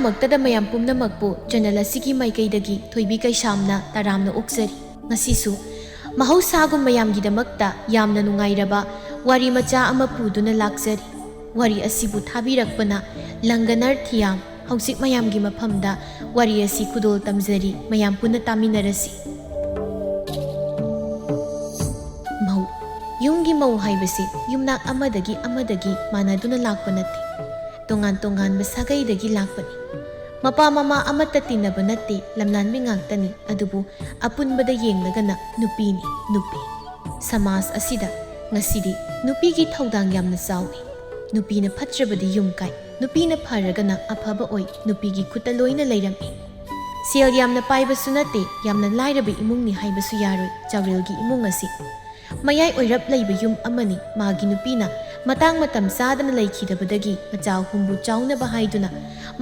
ꯃꯛꯇꯗ ꯃꯌꯥꯝ ꯄꯨꯝꯅꯃꯛꯄꯨ ꯆꯦꯅꯦꯜ ꯑꯁꯤꯒꯤ ꯃꯥꯏꯀꯩꯗꯒꯤ ꯊꯣꯏꯕꯤ ꯀꯩꯁꯥꯝꯅ ꯇꯔꯥꯝꯅ ꯑꯣꯛꯆꯔꯤ꯫ ꯉꯁꯤꯁꯨ ꯃꯍꯧꯁꯥꯒꯨꯝ ꯃꯌꯥꯝꯒꯤꯗꯃꯛꯇ ꯌꯥꯝꯅ ꯅꯨꯡꯉꯥꯏꯔꯕ ꯋꯥꯔꯤ ꯃꯆꯥ ꯑꯃ ꯄꯨꯗꯨꯅ ꯂꯥꯛꯆꯔꯤ꯫ ꯋꯥꯔꯤ ꯑꯁꯤꯕꯨ ꯊꯥꯕꯤꯔꯛꯄꯅ ꯂꯪꯒꯅꯔ ꯊꯤꯌꯥꯝ꯫ ꯍꯧꯖꯤꯛ ꯃꯌꯥꯝꯒꯤ ꯃꯐꯝꯗ ꯋꯥꯔꯤ ꯑꯁꯤ ꯈꯨꯗꯣꯜ ꯇꯝꯖꯔꯤ, ꯃꯌꯥꯝ ꯄꯨꯟꯅ ꯇꯥꯃꯤꯟꯅꯔꯁꯤ꯫ ꯃꯧ꯫ ꯌꯨꯝꯒꯤ ꯃꯧ ꯍꯥꯏꯕꯁꯤ ꯌꯨꯝꯅꯥꯛ ꯑꯃꯗꯒꯤ ꯃꯥꯟꯅꯗꯨꯅ ꯂꯥꯛꯄ ꯅꯠꯇꯦ, ꯇꯣꯉꯥꯟ ꯇꯣꯉꯥꯟꯕ ꯁꯥꯒꯩꯗꯒꯤ ꯂꯥꯛꯄꯅꯤ꯫ ꯃꯄꯥ ꯃꯃꯥ ꯑꯃꯠꯇ ꯇꯤꯟꯅꯕ ꯅꯠꯇꯦ, ꯂꯝꯂꯥꯟꯕꯤ ꯉꯥꯛꯇꯅꯤ, ꯑꯗꯨꯕꯨ ꯑꯄꯨꯟꯕꯗ ꯌꯦꯡꯂꯒꯅ ꯅꯨꯄꯤꯅꯤ, ꯅꯨꯄꯤ꯫ ꯁꯃꯥꯖ ꯑꯁꯤꯗ ꯉꯁꯤꯗꯤ ꯅꯨꯄꯤꯒꯤ ꯊꯧꯗꯥꯡ ꯌꯥꯝꯅ ꯆꯥꯎꯏ꯫ ꯅꯨꯄꯤꯅ ꯐꯠꯇ꯭ꯔꯕꯗꯤ ꯌꯨꯝ ꯀꯥꯏ, ꯅꯨꯄꯤꯅ ꯐꯔꯒꯅ ꯑꯐꯕ ꯑꯣꯏ, ꯅꯨꯄꯤꯒꯤ ꯈꯨꯠꯇ ꯂꯣꯏꯅ ꯂꯩꯔꯝꯃꯤ꯫ ꯁꯦꯜ ꯌꯥꯝꯅ ꯄꯥꯏꯕꯁꯨ ꯅꯠꯇꯦ, ꯌꯥꯝꯅ ꯂꯥꯏꯔꯕ ꯏꯃꯨꯡꯅꯤ ꯍꯥꯏꯕꯁꯨ ꯌꯥꯔꯣꯏ ꯆꯥꯎꯔꯦꯜꯒꯤ ꯏꯃꯨꯡ ꯑꯁꯤ꯫ ꯃꯌꯥꯏ ꯑꯣꯏꯔꯞ ꯂꯩꯕ ꯌꯨꯝ ꯑꯃꯅꯤ꯫ ꯃꯥꯒꯤ ꯅꯨꯄꯤꯅ ꯃꯇꯥꯡ ꯃꯇꯝ ꯆꯥꯗꯅ ꯂꯩꯈꯤꯗꯕꯗꯒꯤ ꯃꯆꯥ ꯑꯍꯨꯝꯕꯨ ꯆꯥꯎꯅꯕ ꯍꯥꯏꯗꯨꯅ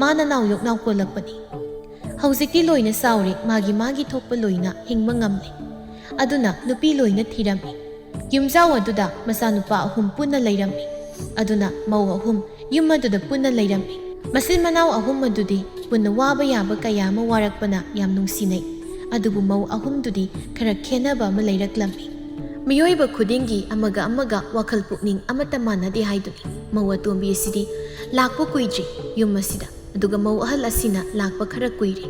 ꯃꯥꯅ ꯅꯥꯎꯌꯣꯛ ꯀꯣꯜꯂꯛꯄꯅꯤ꯫ ꯍꯧꯖꯤꯛꯇꯤ ꯂꯣꯏꯅ ꯆꯥꯎꯔꯦ, ꯃꯥꯒꯤ ꯊꯣꯛꯄ ꯂꯣꯏꯅ ꯍꯤꯡꯕ ꯉꯝꯂꯦ꯫ ꯑꯗꯨꯅ ꯅꯨꯄꯤ ꯂꯣꯏꯅ ꯊꯤꯔꯝꯃꯤ꯫ ꯌꯨꯝꯖꯥꯎ ꯑꯗꯨꯗ ꯃꯆꯥꯅꯨꯄꯥ 3 ꯄꯨꯟꯅ ꯂꯩꯔꯝꯃꯤ꯫ ꯑꯗꯨꯅ ꯃꯧ 3 ꯌꯨꯝ ꯑꯗꯨꯗ ꯄꯨꯟꯅ ꯂꯩꯔꯝꯃꯤ꯫ ꯃꯆꯤꯟ ꯃꯅꯥꯎ 3 ꯑꯗꯨꯗꯤ ꯄꯨꯟꯅ ꯋꯥꯕ ꯌꯥꯕ ꯀꯌꯥ ꯑꯃ ꯋꯥꯔꯛꯄꯅ ꯌꯥꯝ ꯅꯨꯡꯁꯤꯅꯩ꯫ ꯑꯗꯨꯕꯨ ꯃꯧ 3ꯗꯨꯗꯤ ꯈꯔ ꯈꯦꯟꯅꯕ ꯑꯃ ꯂꯩꯔꯛꯂꯝꯃꯤ꯫ ꯃꯤꯑꯣꯏꯕ ꯈꯨꯗꯤꯡꯒꯤ ꯑꯃꯒ ꯋꯥꯈꯜ ꯄꯨꯛꯅꯤꯡ ꯑꯃꯠꯇ ꯃꯥꯟꯅꯗꯦ ꯍꯥꯏꯗꯨꯅꯤ꯫ ꯃꯧ ꯑꯇꯣꯝꯕꯤ ꯑꯁꯤꯗꯤ ꯂꯥꯛꯄ ꯀꯨꯏꯗ꯭ꯔꯤ ꯌꯨꯝ ꯑꯁꯤꯗ, ꯑꯗꯨꯒ ꯃꯧ ꯑꯍꯜ ꯑꯁꯤꯅ ꯂꯥꯛꯄ ꯈꯔ ꯀꯨꯏꯔꯦ꯫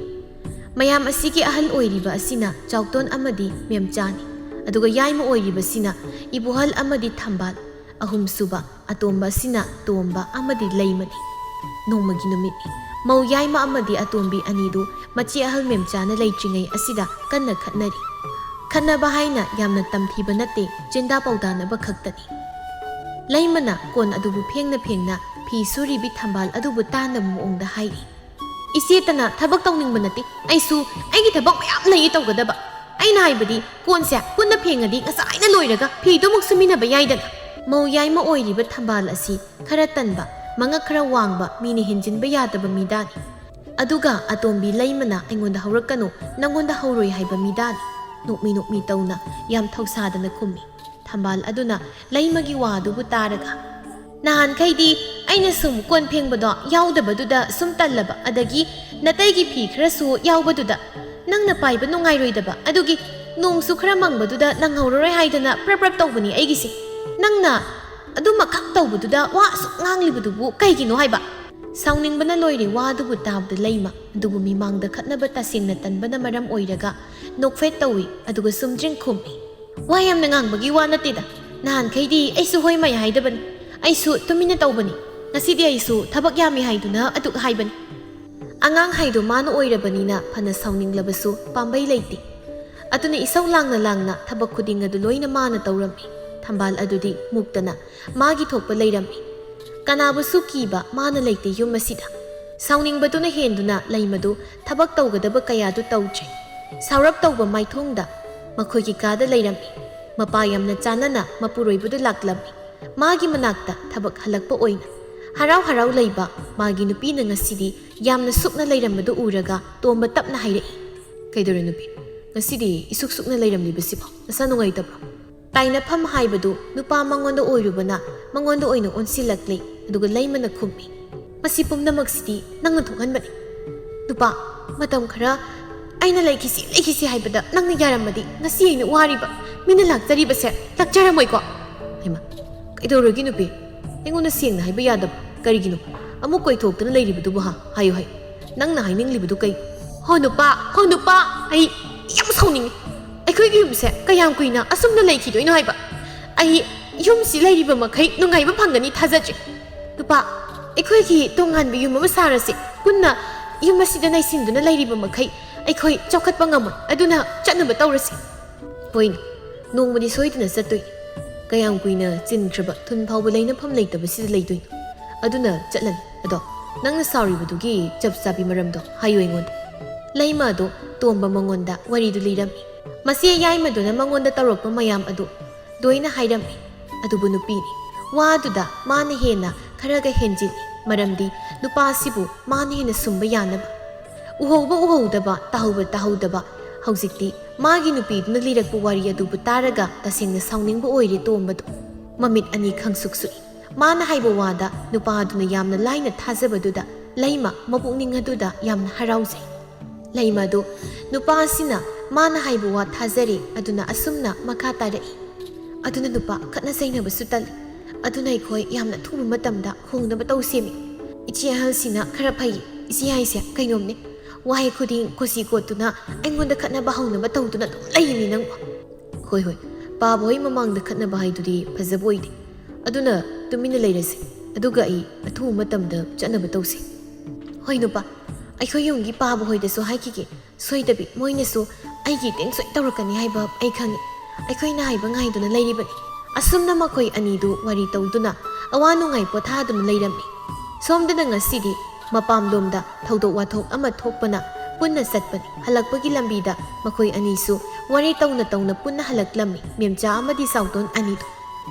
ꯃꯌꯥꯝ ꯑꯁꯤꯒꯤ ꯑꯍꯜ ꯑꯣꯏꯔꯤꯕ ꯑꯁꯤꯅ ꯆꯥꯎꯇꯣꯟ ꯑꯃꯗꯤ ꯃꯦꯝꯆꯥꯅꯤ, ꯑꯗꯨꯒ ꯌꯥꯏꯃ ꯑꯣꯏꯔꯤꯕꯁꯤꯅ ꯏꯕꯨꯍꯜ ꯑꯃꯗꯤ ꯊꯝꯕꯥꯜ, ꯑꯍꯨꯝꯁꯨꯕ ꯑꯇꯣꯝꯕ ꯑꯁꯤꯅ ꯇꯣꯝꯕ ꯑꯃꯗꯤ ꯂꯩꯃꯅꯤ꯫ ꯅꯣꯡꯃꯒꯤ ꯅꯨꯃꯤꯠꯅꯤ꯫ ꯃꯧ ꯌꯥꯏꯃ ꯑꯃꯗꯤ ꯑꯇꯣꯝꯕꯤ ꯑꯅꯤꯗꯨ ꯃꯆꯦ ꯑꯍꯜ ꯃꯦꯝꯆꯥꯅ ꯂꯩꯇ꯭ꯔꯤꯉꯩ ꯑꯁꯤꯗ ꯀꯟꯅ ꯈꯠꯅꯔꯤ꯫ ꯈꯠꯅꯕ ꯍꯥꯏꯅ ꯌꯥꯝꯅ ꯇꯝꯊꯤꯕ ꯅꯠꯇꯦ, ꯆꯦꯟꯗꯥ ꯄꯥꯎꯗꯥꯅꯕ ꯈꯛꯇꯅꯤ꯫ ꯂꯩꯃꯅ ꯀꯣꯟ ꯑꯗꯨꯕꯨ ꯐꯦꯡꯅ ꯐꯤ ꯁꯨꯔꯤꯕꯤ ꯊꯝꯕꯥꯜ ꯑꯗꯨꯕꯨ ꯇꯥꯟꯅꯕ ꯃꯑꯣꯡꯗ ꯍꯥꯏꯔꯤ꯫ ꯏꯆꯦꯇꯅ ꯊꯕꯛ ꯇꯧꯅꯤꯡꯕ ꯅꯠꯇꯦ, ꯑꯩꯁꯨ ꯑꯩꯒꯤ ꯊꯕꯛ ꯃꯌꯥꯝ ꯂꯩ ꯇꯧꯒꯗꯕ꯫ ꯑꯩꯅ ꯍꯥꯏꯕꯗꯤ ꯀꯣꯟꯁꯦ ꯄꯨꯟꯅ ꯐꯦꯡꯉꯗꯤ ꯉꯁꯥꯏꯅ ꯂꯣꯏꯔꯒ ꯐꯤꯗꯨꯃꯨꯛ ꯁꯨꯃꯤꯟꯅꯕ ꯌꯥꯏꯗꯅ꯫ ꯃꯧ ꯌꯥꯏꯃ ꯑꯣꯏꯔꯤꯕ ꯊꯝꯕꯥꯜ ꯑꯁꯤ ꯈꯔ ꯇꯟꯕ, ꯃꯉꯛ ꯈꯔ ꯋꯥꯡꯕ, ꯃꯤꯅ ꯍꯦꯟꯖꯤꯟꯕ ꯌꯥꯗꯕ ꯃꯤꯗꯥꯅꯤ꯫ ꯑꯗꯨꯒ ꯑꯇꯣꯝꯕꯤ ꯂꯩꯃꯅ ꯑꯩꯉꯣꯟꯗ ꯍꯧꯔꯛꯀꯅꯨ, ꯅꯪꯉꯣꯟꯗ ꯍꯧꯔꯣꯏ ꯍꯥꯏꯕ ꯃꯤꯗꯥꯅꯤ꯫ ꯅꯣꯛꯃꯤ ꯇꯧꯅ ꯌꯥꯝ ꯊꯧꯁꯥꯗꯅ ꯈꯨꯝꯃꯤ꯫ ꯊꯝꯕꯥꯜ ꯑꯗꯨꯅ ꯂꯩꯃꯒꯤ ꯋꯥ ꯑꯗꯨꯕꯨ ꯇꯥꯔꯒ, ꯅꯍꯥꯟꯈꯩꯗꯤ ꯑꯩꯅ ꯁꯨꯝ ꯀꯣꯟ ꯐꯦꯡꯕꯗꯣ ꯌꯥꯎꯗꯕꯗꯨꯗ ꯁꯨꯝ ꯇꯜꯂꯕ, ꯑꯗꯒꯤ ꯅꯇꯩꯒꯤ ꯐꯤ ꯈꯔꯁꯨ ꯌꯥꯎꯕꯗꯨꯗ ꯅꯪꯅ ꯄꯥꯏꯕ ꯅꯨꯡꯉꯥꯏꯔꯣꯏꯗꯕ, ꯑꯗꯨꯒꯤ ꯅꯣꯡꯁꯨ ꯈꯔ ꯃꯪꯕꯗꯨꯗ ꯅꯪꯍꯧꯔꯔꯣꯏ ꯍꯥꯏꯗꯅ ꯄ꯭ꯔꯞ ꯇꯧꯕꯅꯤ ꯑꯩꯒꯤꯁꯦ꯫ ꯅꯪꯅ ꯑꯗꯨꯃꯈꯛ ꯇꯧꯕꯗꯨꯗ ꯋꯥ ꯑꯁꯨꯛ ꯉꯥꯡꯂꯤꯕꯗꯨꯕꯨ ꯀꯩꯒꯤꯅꯣ ꯍꯥꯏꯕ꯫ ꯁꯥꯎꯅꯤꯡꯕꯅ ꯂꯣꯏꯔꯦ ꯋꯥ ꯑꯗꯨꯕꯨ ꯇꯥꯕꯗ ꯂꯩꯃ, ꯑꯗꯨꯕꯨ ꯃꯤꯃꯥꯡꯗ ꯈꯠꯅꯕ ꯇꯁꯦꯡꯅ ꯇꯟꯕꯅ ꯃꯔꯝ ꯑꯣꯏꯔꯒ ꯅꯣꯛꯐꯦꯠ ꯇꯧꯏ, ꯑꯗꯨꯒ ꯁꯨꯝꯗ꯭ꯔꯤꯡ ꯈꯨꯝꯃꯤ꯫ ꯋꯥ ꯌꯥꯝꯅ ꯉꯥꯡꯕꯒꯤ ꯋꯥ ꯅꯠꯇꯦꯗ, ꯅꯍꯥꯟꯈꯩꯗꯤ ꯑꯩꯁꯨ ꯍꯣꯏ ꯃꯥꯏ ꯍꯥꯏꯗꯕꯅꯤ, ꯑꯩꯁꯨ ꯇꯨꯃꯤꯟꯅ ꯇꯧꯕꯅꯤ꯫ ꯉꯁꯤꯗꯤ ꯑꯩꯁꯨ ꯊꯕꯛ ꯌꯥꯝꯃꯤ ꯍꯥꯏꯗꯨꯅ ꯑꯗꯨꯛ ꯍꯥꯏꯕꯅꯤ꯫ ꯑꯉꯥꯡ ꯍꯥꯏꯗꯣ ꯃꯥꯅ ꯑꯣꯏꯔꯕꯅꯤꯅ ꯐꯅ ꯁꯥꯎꯅꯤꯡꯂꯕꯁꯨ ꯄꯥꯝꯕꯩ ꯂꯩꯇꯦ꯫ ꯑꯗꯨꯅ ꯏꯁꯧ ꯂꯥꯡꯅ ꯊꯕꯛ ꯈꯨꯗꯤꯡ ꯑꯗꯨ ꯂꯣꯏꯅ マꯇꯧꯔꯝꯃꯤ꯫ ꯊꯝꯕꯥꯜ ꯑꯗꯨꯗꯤ ꯃꯨꯛꯇꯅ ꯃꯥꯒꯤ ꯊꯣꯛꯄ ꯂꯩꯔꯝꯃꯤ꯫ ꯀꯅꯥꯕꯨꯁꯨ ꯀꯤꯕ ꯃꯥꯅ ꯂꯩꯇꯦ ꯌꯨꯝ ꯑꯁꯤꯗ꯫ ꯁꯥꯎꯅꯤꯡꯕꯗꯨꯅ ꯍꯦꯟꯗꯨꯅ ꯂꯩꯃꯗꯨ ꯊꯕꯛ ꯇꯧꯒꯗꯕ ꯀꯌꯥꯗꯨ ꯇꯧꯗ꯭ꯔꯦ꯫ ꯁꯥꯎꯔꯞ ꯇꯧꯕ ꯃꯥꯏꯊꯣꯡꯗ ꯃꯈꯣꯏꯒꯤ ꯀꯥꯗ ꯂꯩꯔꯝꯃꯤ꯫ ꯃꯄꯥ ꯌꯥꯝꯅ ꯆꯥꯟꯅꯅ ꯃꯄꯨꯔꯣꯏꯕꯗꯨ ꯂꯥꯛꯂꯝꯃꯤ꯫ ꯃꯥꯒꯤ ꯃꯅꯥꯛꯇ ꯊꯕꯛ ꯍꯜꯂꯛꯄ ꯑꯣꯏꯅ ꯍꯔꯥꯎ ꯂꯩꯕ ꯃꯥꯒꯤ ꯅꯨꯄꯤꯅ ꯉꯁꯤꯗꯤ ꯌꯥꯝꯅ ꯁꯨꯛꯅ ꯂꯩꯔꯝꯕꯗꯨ ꯎꯔꯒ ꯇꯣꯝꯕ ꯇꯞꯅ ꯍꯥꯏꯔꯛꯏ꯫ ꯀꯩꯗꯧꯔꯦ ꯅꯨꯄꯤ, ꯉꯁꯤꯗꯤ ꯏꯁꯨꯛ ꯁꯨꯛꯅ ꯂꯩꯔꯝꯂꯤꯕꯁꯤꯕꯣ, ꯅꯁꯥ ꯅꯨꯡꯉꯥꯏꯇꯕ꯭ꯔꯣ? ꯇꯥꯏꯅꯐꯝ ꯍꯥꯏꯕꯗꯨ ꯅꯨꯄꯥ ꯃꯉꯣꯟꯗ ꯑꯣꯏꯔꯨꯕꯅ ꯃꯉꯣꯟꯗ ꯑꯣꯏꯅ ꯑꯣꯟꯁꯤꯜꯂꯛꯂꯦ, ꯑꯗꯨꯒ ꯂꯩꯃꯅ ꯈꯨꯝꯃꯤ꯫ ꯃꯁꯤ ꯄꯨꯝꯅꯃꯛꯁꯤꯗꯤ ꯅꯪꯅ ꯊꯣꯛꯍꯟꯕꯅꯤ꯫ ꯅꯨꯄꯥ, ꯃꯇꯝ ꯈꯔ ꯑꯩꯅ ꯂꯩꯈꯤꯁꯤ ꯍꯥꯏꯕꯗ ꯅꯪꯅ ꯌꯥꯔꯝꯃꯗꯤ ꯉꯁꯤ ꯑꯩꯅ ꯋꯥꯔꯤꯕ ꯃꯤꯅ ꯂꯥꯛꯆꯔꯤꯕꯁꯦ ꯂꯥꯛꯆꯔꯝꯃꯣꯏꯀꯣ? ꯍꯩꯃꯥ, ꯀꯩꯗꯧꯔꯒꯦ ꯅꯨꯄꯤ? ꯑꯩꯉꯣꯟꯗ ꯁꯦꯡꯅ ꯍꯥꯏꯕ ꯌꯥꯗꯕ ꯀꯔꯤꯒꯤꯅꯣ? ꯑꯃꯨꯛ ꯀꯣꯏꯊꯣꯛꯇꯅ ꯂꯩꯔꯤꯕꯗꯨꯕꯨ ꯍꯥꯏꯌꯨ ꯅꯪꯅ ꯍꯥꯏꯅꯤꯡꯂꯤꯕꯗꯨ ꯀꯩ? ꯍꯣ ꯅꯨꯄꯥ, ꯑꯩ ꯌꯥꯝ ꯁꯥꯎꯅꯤꯡꯉꯤ꯫ ꯑꯩꯈꯣꯏꯒꯤ ꯌꯨꯝꯁꯦ ꯀꯌꯥꯝ ꯀꯨꯏꯅ ꯑꯁꯨꯝꯅ ꯂꯩꯈꯤꯗꯣꯏꯅꯣ ꯍꯥꯏꯕ? ꯑꯩ ꯌꯨꯝꯁꯤ ꯂꯩꯔꯤꯕ ꯃꯈꯩ ꯅꯨꯡꯉꯥꯏꯕ ꯐꯪꯒꯅꯤ ꯊꯥꯖꯗ꯭ꯔꯤ꯫ ꯅꯨꯄꯥ, ꯑꯩꯈꯣꯏꯒꯤ ꯇꯣꯉꯥꯟꯕ ꯌꯨꯝ ꯑꯃ ꯁꯥꯔꯁꯤ꯫ ꯄꯨꯟꯅ ꯌꯨꯝ ꯑꯁꯤꯗ ꯅꯩꯁꯤꯟꯗꯨꯅ ꯂꯩꯔꯤꯕ ꯃꯈꯩ ꯑꯩꯈꯣꯏ ꯆꯥꯎꯈꯠꯄ ꯉꯝꯃꯣꯏ, ꯑꯗꯨꯅ ꯆꯠꯅꯕ ꯇꯧꯔꯁꯤ꯫ ꯍꯣꯏꯅꯦ, ꯅꯣꯡꯃꯗꯤ ꯁꯣꯏꯗꯅ ꯆꯠꯇꯣꯏꯅꯤ꯫ ꯀꯌꯥꯝ ꯀꯨꯏꯅ ꯆꯤꯟꯈ꯭ꯔꯕ ꯊꯨꯟ ꯐꯥꯎꯕ ꯂꯩꯅꯐꯝ ꯂꯩꯇꯕꯁꯤꯗ ꯂꯩꯗꯣꯏꯅꯣ? ꯑꯗꯨꯅ ꯆꯠꯂꯅꯤ꯫ ꯑꯗꯣ ꯅꯪꯅ ꯁꯥꯎꯔꯤꯕꯗꯨꯒꯤ ꯆꯞ ꯆꯥꯕꯤ ꯃꯔꯝꯗꯣ ꯍꯥꯏꯌꯨ ꯑꯩꯉꯣꯟꯗ꯫ ꯂꯩꯃ ꯑꯗꯣ ꯇꯣꯝꯕ ꯃꯉꯣꯟꯗ ꯋꯥꯔꯤꯗꯨ ꯂꯤꯔꯝꯃꯤ꯫ ꯃꯆꯦ ꯌꯥꯏꯃꯗꯨꯅ ꯃꯉꯣꯟꯗ ꯇꯧꯔꯛꯄ ꯃꯌꯥꯝ ꯑꯗꯨ ꯂꯣꯏꯅ ꯍꯥꯏꯔꯝꯃꯤ꯫ ꯑꯗꯨꯕꯨ ꯅꯨꯄꯤꯅꯤ, ꯋꯥꯗꯨꯗ ꯃꯥꯅ ꯍꯦꯟꯅ ꯈꯔꯒ ꯍꯦꯟꯖꯤꯜꯂꯤ, ꯃꯔꯝꯗꯤ ꯅꯨꯄꯥꯁꯤꯕꯨ ꯃꯥꯅ ꯍꯦꯟꯅ ꯁꯨꯝꯕ ꯌꯥꯅꯕ꯫ ꯎꯍꯧꯕ ꯎꯍꯧꯗꯕ, ꯇꯥꯍꯧꯗꯕ, ꯍꯧꯖꯤꯛꯇꯤ ꯃꯥꯒꯤ ꯅꯨꯄꯤꯗꯨꯅ ꯂꯤꯔꯛꯄ ꯋꯥꯔꯤ ꯑꯗꯨꯕꯨ ꯇꯥꯔꯒ ꯇꯁꯦꯡꯅ ꯁꯥꯎꯅꯤꯡꯕ ꯑꯣꯏꯔꯦ ꯇꯣꯝꯕꯗꯨ꯫ ꯃꯃꯤꯠ ꯑꯅꯤ ꯈꯪꯁꯨꯛ ꯁꯨꯛꯏ꯫ ꯃꯥꯅ ꯍꯥꯏꯕ ꯋꯥꯗ ꯅꯨꯄꯥꯗꯨꯅ ꯌꯥꯝꯅ ꯂꯥꯏꯅ ꯊꯥꯖꯕꯗꯨꯗ ꯂꯩꯃ ꯃꯄꯨꯛꯅꯤꯡ ꯑꯗꯨꯗ ꯌꯥꯝꯅ ꯍꯔꯥꯎꯖꯩ꯫ ꯂꯩꯃ ꯑꯗꯨ ꯅꯨꯄꯥ ꯑꯁꯤꯅ ꯃꯥꯅ ꯍꯥꯏꯕ ꯋꯥ ꯊꯥꯖꯔꯦ ꯑꯗꯨꯅ ꯑꯁꯨꯝꯅ ꯃꯈꯥ ꯇꯥꯔꯛꯏ꯫ ꯑꯗꯨꯅ ꯅꯨꯄꯥ ꯈꯠꯅ ꯆꯩꯅꯕꯁꯨ ꯇꯜꯂꯤ, ꯑꯗꯨꯅ ꯑꯩꯈꯣꯏ ꯌꯥꯝꯅ ꯊꯨꯕ ꯃꯇꯝꯗ ꯍꯣꯡꯅꯕ ꯇꯧꯁꯦꯃꯤ꯫ ꯏꯆꯦ ꯑꯍꯜꯁꯤꯅ ꯈꯔ ꯐꯩ, ꯏꯆꯦ ꯍꯥꯏꯁꯦ ꯀꯩꯅꯣꯝꯅꯤ, ꯋꯥꯍꯩ ꯈꯨꯗꯤꯡ ꯀꯣꯆꯤ ꯀꯣꯠꯇꯨꯅ ꯑꯩꯉꯣꯟꯗ ꯈꯠꯅꯕ ꯍꯧꯅꯕ ꯇꯧꯗꯨꯅ ꯑꯗꯨꯝ ꯂꯩꯃꯤ ꯅꯪꯕꯨ꯫ ꯍꯣꯏ ꯍꯣꯏ, ꯄꯥꯕ ꯍꯣꯏ ꯃꯃꯥꯡꯗ ꯈꯠꯅꯕ ꯍꯥꯏꯗꯨꯗꯤ ꯐꯖꯕ ꯑꯣꯏꯗꯦ, ꯑꯗꯨꯅ ꯇꯨꯃꯤꯟꯅ ꯂꯩꯔꯁꯤ, ꯑꯗꯨꯒ ꯑꯩ ꯑꯊꯨꯕ ꯃꯇꯝꯗ ꯆꯠꯅꯕ ꯇꯧꯁꯤ꯫ ꯍꯣꯏ ꯅꯨꯄꯥ, ꯑꯩꯈꯣꯏ ꯌꯨꯝꯒꯤ ꯄꯥꯕ ꯍꯣꯏꯗꯁꯨ ꯍꯥꯏꯈꯤꯒꯦ, ꯁꯣꯏꯗꯕꯤ ꯃꯣꯏꯅꯁꯨ ꯑꯩꯒꯤ ꯇꯦꯡ ꯁꯣꯏ ꯇꯧꯔꯛꯀꯅꯤ ꯍꯥꯏꯕ ꯑꯩ ꯈꯪꯉꯤ, ꯑꯩꯈꯣꯏꯅ ꯍꯥꯏꯕ ꯉꯥꯏꯗꯨꯅ ꯂꯩꯔꯤꯕꯅꯤ꯫ ꯑꯁꯨꯝꯅ ꯃꯈꯣꯏ ꯑꯅꯤꯗꯨ ꯋꯥꯔꯤ ꯇꯧꯗꯨꯅ ꯑꯋꯥ ꯅꯨꯡꯉꯥꯏ ꯄꯣꯊꯥꯗꯨꯅ ꯂꯩꯔꯝꯃꯤ꯫ ꯁꯣꯝꯗꯅ ꯉꯁꯤꯗꯤ ꯃꯄꯥꯝꯂꯣꯝꯗ ꯊꯧꯗꯣꯛ ꯋꯥꯊꯣꯛ ꯑꯃ ꯊꯣꯛꯄꯅ ꯄꯨꯟꯅ ꯆꯠꯄꯅꯤ꯫ ꯍꯜꯂꯛꯄꯒꯤ ꯂꯝꯕꯤꯗ ꯃꯈꯣꯏ ꯑꯅꯤꯁꯨ ꯋꯥꯔꯤ ꯇꯧꯅ ꯇꯧꯅ ꯄꯨꯟꯅ ꯍꯜꯂꯛꯂꯝꯃꯤ, ꯃꯦꯝꯆꯥ ꯑꯃꯗꯤ ꯆꯥꯎꯇꯣꯟ ꯑꯅꯤꯗꯨ꯫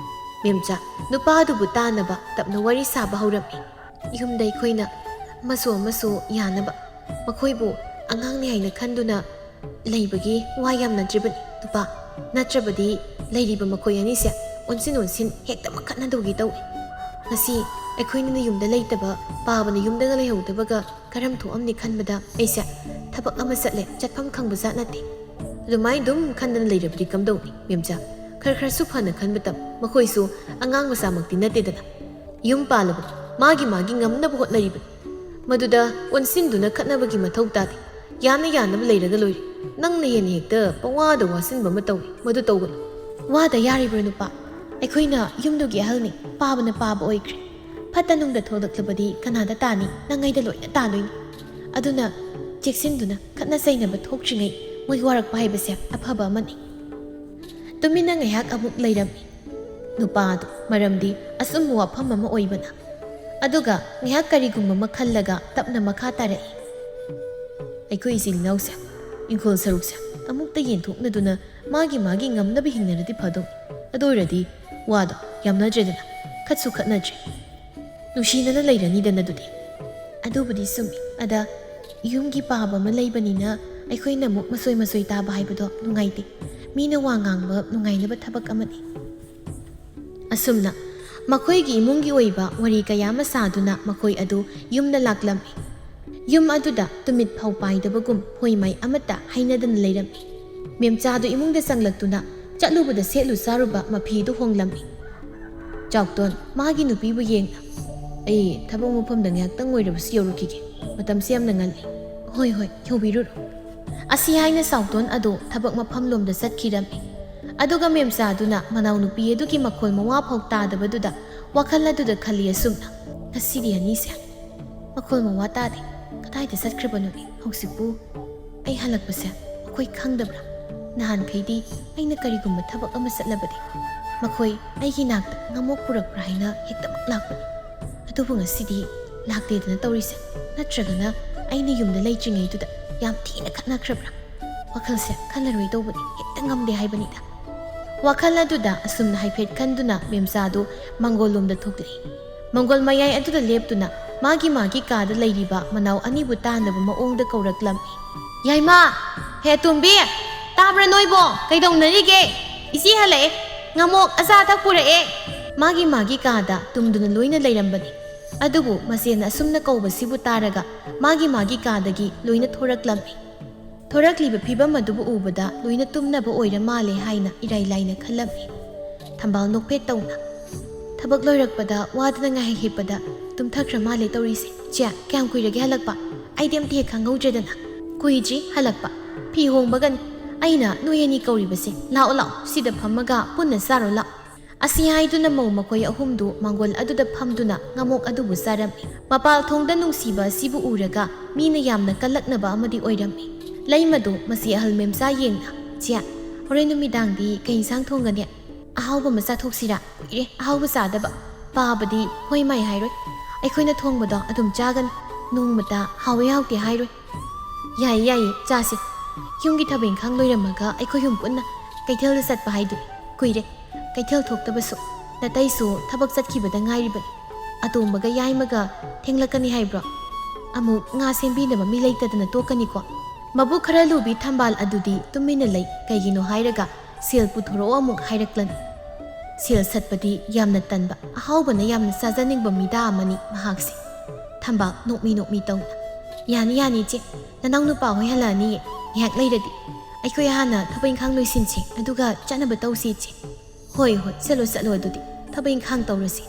ꯃꯦꯝꯆꯥ ꯅꯨꯄꯥ ꯑꯗꯨꯕꯨ ꯇꯥꯅꯕ ꯇꯞꯅ ꯋꯥꯔꯤ ꯁꯥꯕ ꯍꯧꯔꯝꯃꯤ꯫ ꯌꯨꯝꯗ ꯑꯩꯈꯣꯏꯅ ꯑꯃꯁꯨ ꯑꯃꯁꯨ ꯌꯥꯅꯕ ꯃꯈꯣꯏꯕꯨ ꯑꯉꯥꯡꯅꯤ ꯍꯥꯏꯅ ꯈꯟꯗꯨꯅ ꯂꯩꯕꯒꯤ ꯋꯥ ꯌꯥꯝꯅꯗ꯭ꯔꯤꯕꯅꯤ ꯅꯨꯄꯥ, ꯅꯠꯇ꯭ꯔꯕꯗꯤ ꯂꯩꯔꯤꯕ ꯃꯈꯣꯏ ꯑꯅꯤꯁꯦ ꯑꯣꯟꯁꯤꯟ ꯑꯣꯟꯁꯤꯟ ꯍꯦꯛꯇꯃꯛ ꯈꯠꯅꯗꯧꯒꯤ ꯇꯧꯏ꯫ ꯉꯁꯤ ꯑꯩꯈꯣꯏꯅ ꯌꯨꯝꯗ ꯂꯩꯇꯕ, ꯄꯥꯕꯅ ꯌꯨꯝꯗꯒ ꯂꯩꯍꯧꯗꯕꯒ ꯀꯔꯝ ꯊꯣꯛꯑꯝꯅꯤ ꯈꯟꯕꯗ ꯑꯩꯁꯦ ꯊꯕꯛ ꯑꯃ ꯆꯠꯂꯦ, ꯆꯠꯐꯝ ꯈꯪꯕ ꯖꯥꯠ ꯅꯠꯇꯦ꯫ ꯑꯗꯨꯃꯥꯏꯅ ꯑꯗꯨꯝ ꯈꯟꯗꯅ ꯂꯩꯔꯕꯗꯤ ꯀꯝꯗꯧꯅꯤ ꯃꯦꯝꯆꯥ? ꯈꯔ ꯈꯔꯁꯨ ꯐꯅ ꯈꯟꯕ ꯇꯝ, ꯃꯈꯣꯏꯁꯨ ꯑꯉꯥꯡ ꯃꯆꯥꯃꯛꯇꯤ ꯅꯠꯇꯦꯗꯅ, ꯌꯨꯝ ꯄꯥꯜꯂꯕꯅꯤ, ꯃꯥꯒꯤ ꯃꯥꯒꯤ ꯉꯝꯅꯕ ꯍꯣꯠꯅꯔꯤꯕꯅꯤ, ꯃꯗꯨꯗ ꯑꯣꯟꯁꯤꯟꯗꯨꯅ ꯈꯠꯅꯕꯒꯤ ꯃꯊꯧ ꯇꯥꯗꯦ, ꯌꯥꯅ ꯌꯥꯅꯕ ꯂꯩꯔꯒ ꯂꯣꯏꯔꯦ꯫ ꯅꯪꯅ ꯍꯦꯟꯅ ꯍꯦꯛꯇ ꯄꯪꯋꯥꯗ ꯋꯥꯁꯤꯟꯕ ꯑꯃ ꯇꯧꯏ, ꯃꯗꯨ ꯇꯧꯒꯅꯨ꯫ ꯋꯥꯗ ꯌꯥꯔꯤꯕ꯭ꯔꯥ ꯅꯨꯄꯥ? ꯑꯩꯈꯣꯏꯅ ꯌꯨꯝꯗꯨꯒꯤ ꯑꯍꯜꯅꯤ, ꯄꯥꯕꯅ ꯄꯥꯕ ꯑꯣꯏꯈ꯭ꯔꯦ, ꯐꯠꯇ ꯅꯨꯡꯗ ꯊꯣꯛꯂꯛꯂꯕꯗꯤ ꯀꯅꯥꯗ ꯇꯥꯅꯤ? ꯅꯪꯉꯩꯗ ꯂꯣꯏꯅ ꯇꯥꯗꯣꯏꯅꯤ꯫ ꯑꯗꯨꯅ ꯆꯦꯛꯁꯤꯟꯗꯨꯅ ꯈꯠꯅ ꯆꯩꯅꯕ ꯊꯣꯛꯇ꯭ꯔꯤꯉꯩ ꯃꯣꯏ ꯋꯥꯔꯛꯄ ꯍꯥꯏꯕꯁꯦ ꯑꯐꯕ ꯑꯃꯅꯤ꯫ ꯇꯨꯃꯤꯟꯅ ꯉꯥꯏꯍꯥꯛ ꯑꯃꯨꯛ ꯂꯩꯔꯝꯃꯤ ꯅꯨꯄꯥꯗꯨ, ꯃꯔꯝꯗꯤ ꯑꯆꯨꯝꯕ ꯋꯥꯐꯝ ꯑꯃ ꯑꯣꯏꯕꯅ꯫ ꯑꯗꯨꯒ ꯉꯥꯏꯍꯥꯛ ꯀꯔꯤꯒꯨꯝꯕ ꯑꯃ ꯈꯜꯂꯒ ꯇꯞꯅ ꯃꯈꯥ ꯇꯥꯔꯛꯏ꯫ ꯑꯩꯈꯣꯏ ꯏꯆꯤꯜ ꯏꯅꯥꯎꯁꯦ ꯏꯪꯈꯣꯜ ꯁꯔꯨꯛꯁꯦ ꯑꯃꯨꯛꯇ ꯌꯦꯟꯊꯣꯛꯅꯗꯨꯅ ꯃꯥꯒꯤ ꯃꯥꯒꯤ ꯉꯝꯅꯕ ꯍꯤꯡꯅꯔꯗꯤ ꯐꯗꯧꯅꯤ꯫ ꯑꯗꯨ ꯑꯣꯏꯔꯗꯤ ꯋꯥꯗꯣ ꯌꯥꯝꯅꯗ꯭ꯔꯦꯗꯅ, ꯈꯠꯁꯨ ꯈꯠꯅꯗ꯭ꯔꯦ, ꯅꯨꯡꯁꯤꯅꯅ ꯂꯩꯔꯅꯤꯗꯅ ꯑꯗꯨꯗꯤ꯫ ꯑꯗꯨꯕꯨꯗꯤ ꯆꯨꯝꯃꯤ, ꯑꯗ ꯌꯨꯝꯒꯤ ꯄꯥꯕ ꯑꯃ ꯂꯩꯕꯅꯤꯅ ꯑꯩꯈꯣꯏꯅ ꯑꯃꯨꯛ ꯃꯁꯣꯏ ꯃꯁꯣꯏ ꯇꯥꯕ ꯍꯥꯏꯕꯗꯣ ꯅꯨꯡꯉꯥꯏꯇꯦ, ꯃꯤꯅ ꯋꯥ ꯉꯥꯡꯕ ꯅꯨꯡꯉꯥꯏꯅꯕ ꯊꯕꯛ ꯑꯃꯅꯤ꯫ ꯑꯁꯨꯝꯅ ꯃꯈꯣꯏꯒꯤ ꯏꯃꯨꯡꯒꯤ ꯑꯣꯏꯕ ꯋꯥꯔꯤ ꯀꯌꯥ ꯑꯃ ꯁꯥꯗꯨꯅ ꯃꯈꯣꯏ ꯑꯗꯨ ꯌꯨꯝꯗ ꯂꯥꯛꯂꯝꯃꯤ꯫ ꯌꯨꯝ ꯑꯗꯨꯗ ꯇꯨꯃꯤꯠ ꯐꯥꯎ ꯄꯥꯏꯗꯕꯒꯨꯝ ꯍꯣꯏꯃꯩ ꯑꯃꯠꯇ ꯍꯩꯅꯗꯅ ꯂꯩꯔꯝꯃꯤ꯫ ꯃꯦꯝꯆꯥꯗꯨ ꯏꯃꯨꯡꯗ ꯆꯪꯂꯛꯇꯨꯅ ꯆꯠꯂꯨꯕꯗ ꯁꯦꯠꯂꯨ ꯆꯥꯔꯨꯕ ꯃꯐꯤꯗꯨ ꯍꯣꯡꯂꯝꯃꯤ꯫ ꯆꯥꯎꯇꯣꯟ ꯃꯥꯒꯤ ꯅꯨꯄꯤꯕꯨ ꯌꯦꯡꯅ, ꯑꯩ ꯊꯕꯛ ꯃꯐꯝꯗ ꯉꯥꯏꯍꯥꯛꯇꯪ ꯑꯣꯏꯔꯕꯁꯨ ꯌꯧꯔꯨꯈꯤꯒꯦ, ꯃꯇꯝꯁꯤ ꯌꯥꯝꯅ ꯉꯜꯂꯤ꯫ ꯍꯣꯏ ꯍꯣꯏ, ꯌꯧꯕꯤꯔꯨꯔꯣ꯫ ꯑꯁꯤ ꯍꯥꯏꯅ ꯆꯥꯎꯇꯣꯟ ꯑꯗꯨ ꯊꯕꯛ ꯃꯐꯝ ꯂꯣꯝꯗ ꯆꯠꯈꯤꯔꯝꯃꯤ꯫ ꯑꯗꯨꯒ ꯃꯦꯝꯆꯥꯗꯨꯅ ꯃꯅꯥꯎ ꯅꯨꯄꯤ ꯑꯗꯨꯒꯤ ꯃꯈꯣꯜ ꯃꯋꯥ ꯐꯥꯎ ꯇꯥꯗꯕꯗꯨꯗ ꯋꯥꯈꯜ ꯑꯗꯨꯗ ꯈꯜꯂꯤ ꯑꯁꯨꯝꯅ, ꯉꯁꯤꯗꯤ ꯑꯅꯤꯁꯦ ꯃꯈꯣꯜ ꯃꯋꯥ ꯇꯥꯗꯦ, ꯀꯗꯥꯏꯗ ꯆꯠꯈ꯭ꯔꯕꯅꯣꯅꯦ ꯍꯧꯖꯤꯛꯄꯨ? ꯑꯩ ꯍꯜꯂꯛꯄꯁꯦ ꯃꯈꯣꯏ ꯈꯪꯗꯕ꯭ꯔꯥ? ꯅꯍꯥꯟꯈꯩꯗꯤ ꯑꯩꯅ ꯀꯔꯤꯒꯨꯝꯕ ꯊꯕꯛ ꯑꯃ ꯆꯠꯂꯕꯗꯤ ꯃꯈꯣꯏ ꯑꯩꯒꯤ ꯅꯥꯛꯇ ꯉꯃꯣꯛ ꯄꯨꯔꯛꯄ꯭ꯔꯥ ꯍꯥꯏꯅ ꯍꯦꯛꯇꯃꯛ ꯂꯥꯛꯄꯅꯤ, ꯑꯗꯨꯕꯨ ꯉꯁꯤꯗꯤ ꯂꯥꯛꯇꯦꯗꯅ ꯇꯧꯔꯤꯁꯦ꯫ ꯅꯠꯇ꯭ꯔꯒꯅ ꯑꯩꯅ ꯌꯨꯝꯗ ꯂꯩꯇ꯭ꯔꯤꯉꯩꯗꯨꯗ ꯌꯥꯝ ꯊꯤꯅ ꯈꯠꯅꯈ꯭ꯔꯕ꯭ꯔꯥ? ꯋꯥꯈꯜꯁꯦ ꯈꯜꯂꯔꯣꯏ ꯇꯧꯕꯅꯤ, ꯍꯦꯛꯇ ꯉꯝꯗꯦ ꯍꯥꯏꯕꯅꯤꯗ꯫ ꯋꯥꯈꯜ ꯑꯗꯨꯗ ꯑꯁꯨꯝꯅ ꯍꯥꯏꯐꯦꯠ ꯈꯟꯗꯨꯅ ꯃꯦꯝꯆꯥꯗꯨ ꯃꯪꯒꯣꯜ ꯂꯣꯝꯗ ꯊꯣꯛꯂꯛꯏ꯫ ꯃꯪꯒꯣꯜ ꯃꯌꯥꯏ ꯑꯗꯨꯗ ꯂꯦꯞꯇꯨꯅ ꯃꯥꯒꯤ ꯃꯥꯒꯤ ꯀꯥꯗ ꯂꯩꯔꯤꯕ ꯃꯅꯥꯎ ꯑꯅꯤꯕꯨ ꯇꯥꯅꯕ ꯃꯑꯣꯡꯗ ꯀꯧꯔꯛꯂꯝꯃꯤ꯫ ꯌꯥꯏꯃ, ꯍꯦ ꯇꯣꯝꯕꯤ, ꯇꯥꯕ꯭ꯔꯥ ꯅꯣꯏꯕꯣ? ꯀꯩꯗꯧꯅꯔꯤꯒꯦ? ꯏꯆꯦ ꯍꯜꯂꯛꯑꯦ, ꯉꯃꯣꯛ ꯑꯆꯥ ꯑꯊꯛ ꯄꯨꯔꯛꯑꯦ꯫ ꯃꯥꯒꯤ ꯃꯥꯒꯤ ꯀꯥꯗ ꯇꯨꯝꯗꯨꯅ ꯂꯣꯏꯅ ꯂꯩꯔꯝꯕꯅꯤ꯫ ꯑꯗꯨꯕꯨ ꯃꯆꯦꯅ ꯑꯁꯨꯝꯅ ꯀꯧꯕꯁꯤꯕꯨ ꯇꯥꯔꯒ ꯃꯥꯒꯤ ꯃꯥꯒꯤ ꯀꯥꯗꯒꯤ ꯂꯣꯏꯅ ꯊꯣꯔꯛꯂꯝꯃꯤ꯫ ꯊꯣꯔꯛꯂꯤꯕ ꯐꯤꯕꯝ ꯑꯗꯨꯕꯨ ꯎꯕꯗ ꯂꯣꯏꯅ ꯇꯨꯝꯅꯕ ꯑꯣꯏꯔ ꯃꯥꯜꯂꯦ ꯍꯥꯏꯅ ꯏꯔꯥꯏ ꯂꯥꯏꯅ ꯈꯜꯂꯝꯃꯤ꯫ ꯊꯝꯕꯥꯜ ꯅꯣꯛꯐꯦꯠ ꯇꯧꯅ ꯊꯕꯛ ꯂꯣꯏꯔꯛꯄꯗ ꯋꯥꯗꯅ ꯉꯥꯏꯍꯥꯛ ꯍꯤꯞꯄꯗ ꯇꯨꯝꯊꯈ꯭ꯔ ꯃꯥꯜꯂꯦ ꯇꯧꯔꯤꯁꯦ꯫ ꯏꯆꯦ, ꯀꯌꯥꯝ ꯀꯨꯏꯔꯒꯦ ꯍꯜꯂꯛꯄ? ꯑꯩꯗꯤ ꯑꯝꯇ ꯍꯦꯛ ꯈꯪꯍꯧꯗ꯭ꯔꯦꯗꯅ꯫ ꯀꯨꯏꯗ꯭ꯔꯤ ꯍꯜꯂꯛꯄ, ꯐꯤ ꯍꯣꯡꯕꯒꯅꯤ꯫ ꯑꯩꯅ ꯅꯣꯏ ꯑꯅꯤ ꯀꯧꯔꯤꯕꯁꯦ, ꯂꯥꯛꯑꯣ ꯂꯥꯛꯑꯣ, ꯁꯤꯗ ꯐꯝꯃꯒ ꯄꯨꯟꯅ ꯆꯥꯔꯣ ꯂꯥꯛꯑꯣ꯫ ꯑꯁꯤ ꯍꯥꯏꯗꯨꯅ ꯃꯧ ꯃꯈꯣꯏ ꯑꯍꯨꯝꯗꯨ ꯃꯥꯡꯒꯣꯜ ꯑꯗꯨꯗ ꯐꯝꯗꯨꯅ ꯉꯃꯣꯛ ꯑꯗꯨꯕꯨ ꯆꯥꯔꯝꯃꯤ꯫ ꯃꯄꯥꯜ ꯊꯣꯡꯗ ꯅꯨꯡꯁꯤꯕ ꯑꯁꯤꯕꯨ ꯎꯔꯒ ꯃꯤꯅ ꯌꯥꯝꯅ ꯀꯜꯂꯛꯅꯕ ꯑꯃꯗꯤ ꯑꯣꯏꯔꯝꯃꯤ꯫ ꯂꯩꯃꯗꯨ ꯃꯁꯤ ꯑꯍꯜ ꯃꯦꯝꯆꯥ ꯌꯦꯡꯅ, ꯆꯦ, ꯍꯣꯔꯦꯟ ꯅꯨꯃꯤꯗꯥꯡꯗꯤ ꯀꯩ ꯏꯟꯁꯥꯡ ꯊꯣꯡꯒꯅꯤ? ꯑꯍꯥꯎꯕ ꯑꯃ ꯆꯥꯊꯣꯛꯁꯤꯔꯥ? ꯀꯨꯏꯔꯦ ꯑꯍꯥꯎꯕ ꯆꯥꯗꯕ꯫ ꯄꯥꯕꯗꯤ ꯍꯣꯏ ꯃꯥꯏ ꯍꯥꯏꯔꯣꯏ, ꯑꯩꯈꯣꯏꯅ ꯊꯣꯡꯕꯗꯣ ꯑꯗꯨꯝ ꯆꯥꯒꯅꯤ, ꯅꯣꯡꯃꯇ ꯍꯥꯎꯋꯦ ꯍꯥꯎꯇꯦ ꯍꯥꯏꯔꯣꯏ꯫ ꯌꯥꯏꯌꯦ ꯌꯥꯏꯌꯦ, ꯆꯥꯁꯤ꯫ ꯌꯨꯝꯒꯤ ꯊꯕꯛ ꯏꯪꯈꯥꯡ ꯂꯣꯏꯔꯝꯃꯒ ꯑꯩꯈꯣꯏ ꯌꯨꯝ ꯄꯨꯟꯅ ꯀꯩꯊꯦꯜꯗ ꯆꯠꯄ ꯍꯥꯏꯗꯨꯅꯤ꯫ ꯀꯨꯏꯔꯦ ꯀꯩꯊꯦꯜ ꯊꯣꯛꯇꯕꯁꯨ, ꯅꯇꯩꯁꯨ ꯊꯕꯛ ꯆꯠꯈꯤꯕꯗ ꯉꯥꯏꯔꯤꯕꯅꯤ꯫ ꯑꯇꯣꯝꯕꯒ ꯌꯥꯏꯃꯒ ꯊꯦꯡꯂꯛꯀꯅꯤ ꯍꯥꯏꯕ꯭ꯔꯣ? ꯑꯃꯨꯛ ꯉꯥ ꯁꯦꯝꯕꯤꯅꯕ ꯃꯤ ꯂꯩꯇꯗꯅ ꯇꯣꯛꯀꯅꯤꯀꯣ? ꯃꯕꯨꯛ ꯈꯔ ꯂꯨꯕꯤ ꯊꯝꯕꯥꯜ ꯑꯗꯨꯗꯤ ꯇꯨꯃꯤꯟꯅ ꯂꯩ, ꯀꯩꯒꯤꯅꯣ ꯍꯥꯏꯔꯒ ꯁꯦꯜ ꯄꯨꯊꯣꯔꯛꯑꯣ ꯑꯃꯨꯛ ꯍꯥꯏꯔꯛꯂꯅꯤ꯫ ꯁꯦꯜ ꯁꯠꯄꯗꯤ ꯌꯥꯝꯅ ꯇꯟꯕ, ꯑꯍꯥꯎꯕꯅ ꯌꯥꯝꯅ ꯆꯥꯖꯅꯤꯡꯕ ꯃꯤꯗꯥ ꯑꯃꯅꯤ ꯃꯍꯥꯛꯁꯦ꯫ ꯊꯝꯕꯥꯜ ꯅꯣꯛꯃꯤ ꯇꯧꯅ ꯌꯥꯅꯤ ꯏꯆꯦ ꯅꯅꯥꯎ ꯅꯨꯄꯥ ꯍꯣꯏ ꯍꯜꯂꯛꯑꯅꯤ ꯉꯥꯏꯍꯥꯛ ꯂꯩꯔꯗꯤ ꯑꯩꯈꯣꯏ ꯍꯥꯟꯅ ꯊꯕꯛ ꯏꯪꯈꯥꯡ ꯂꯣꯏꯁꯤꯟꯁꯤ ꯑꯗꯨꯒ ꯆꯠꯅꯕ ꯇꯧꯁꯤ ꯏꯆꯦ ꯍꯣꯏ ꯆꯠꯂꯣ ꯑꯗꯨꯗꯤ ꯊꯕꯛ ꯏꯪꯈꯥꯡ ꯇꯧꯔꯁꯤ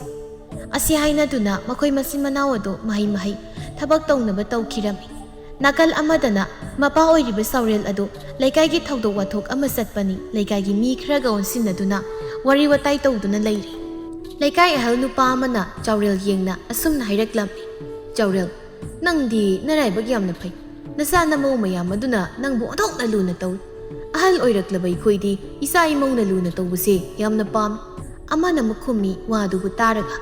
ꯑꯁꯤ ꯍꯥꯏꯅꯗꯨꯅ ꯃꯈꯣꯏ ꯃꯆꯤꯟ ꯃꯅꯥꯎ ꯑꯗꯨ ꯃꯍꯩ ꯊꯕꯛ ꯇꯧꯅꯕ ꯇꯧꯈꯤꯔꯝꯃꯤ ꯅꯥꯀꯜ ꯑꯃꯗꯅ ꯃꯄꯥ ꯑꯣꯏꯔꯤꯕ ꯆꯥꯎꯔꯦꯜ ꯑꯗꯨ ꯂꯩꯀꯥꯏꯒꯤ ꯊꯧꯗꯣꯛ ꯋꯥꯊꯣꯛ ꯑꯃ ꯆꯠꯄꯅꯤ ꯂꯩꯀꯥꯏꯒꯤ ꯃꯤ ꯈꯔꯒ ꯑꯣꯟꯁꯤꯟꯅꯗꯨꯅ ꯋꯥꯔꯤ ꯋꯥꯇꯥꯏ ꯇꯧꯗꯨꯅ ꯂꯩꯔꯤ ꯂꯩꯀꯥꯏ ꯑꯍꯜ ꯅꯨꯄꯥ ꯑꯃꯅ ꯆꯥꯎꯔꯦꯜ ꯌꯦꯡꯅ ꯑꯁꯨꯝꯅ ꯍꯥꯏꯔꯛꯂꯝꯃꯤ ꯆꯥꯎꯔꯦꯜ ꯅꯪꯗꯤ ꯅꯔꯥꯏꯕꯛ ꯌꯥꯝꯅ ꯐꯩ ꯅꯆꯥ ꯅꯃꯧ ꯃꯌꯥꯝ ꯑꯗꯨꯅ ꯅꯪꯕꯨ ꯑꯣꯟꯊꯣꯛꯅ ꯂꯨꯅ ꯇꯧꯏ ꯑꯍꯜ ꯑꯣꯏꯔꯛꯂꯕ ꯑꯩꯈꯣꯏꯗꯤ ꯏꯆꯥ ꯏꯃꯧꯅ ꯂꯨꯅ ꯇꯧꯕꯁꯦ ꯌꯥꯝꯅ ꯄꯥꯝꯃꯤ ꯑꯃꯅ ꯑꯃꯨꯛ ꯈꯨꯝꯃꯤ ꯋꯥꯗꯨꯕꯨ ꯇꯥꯔꯒ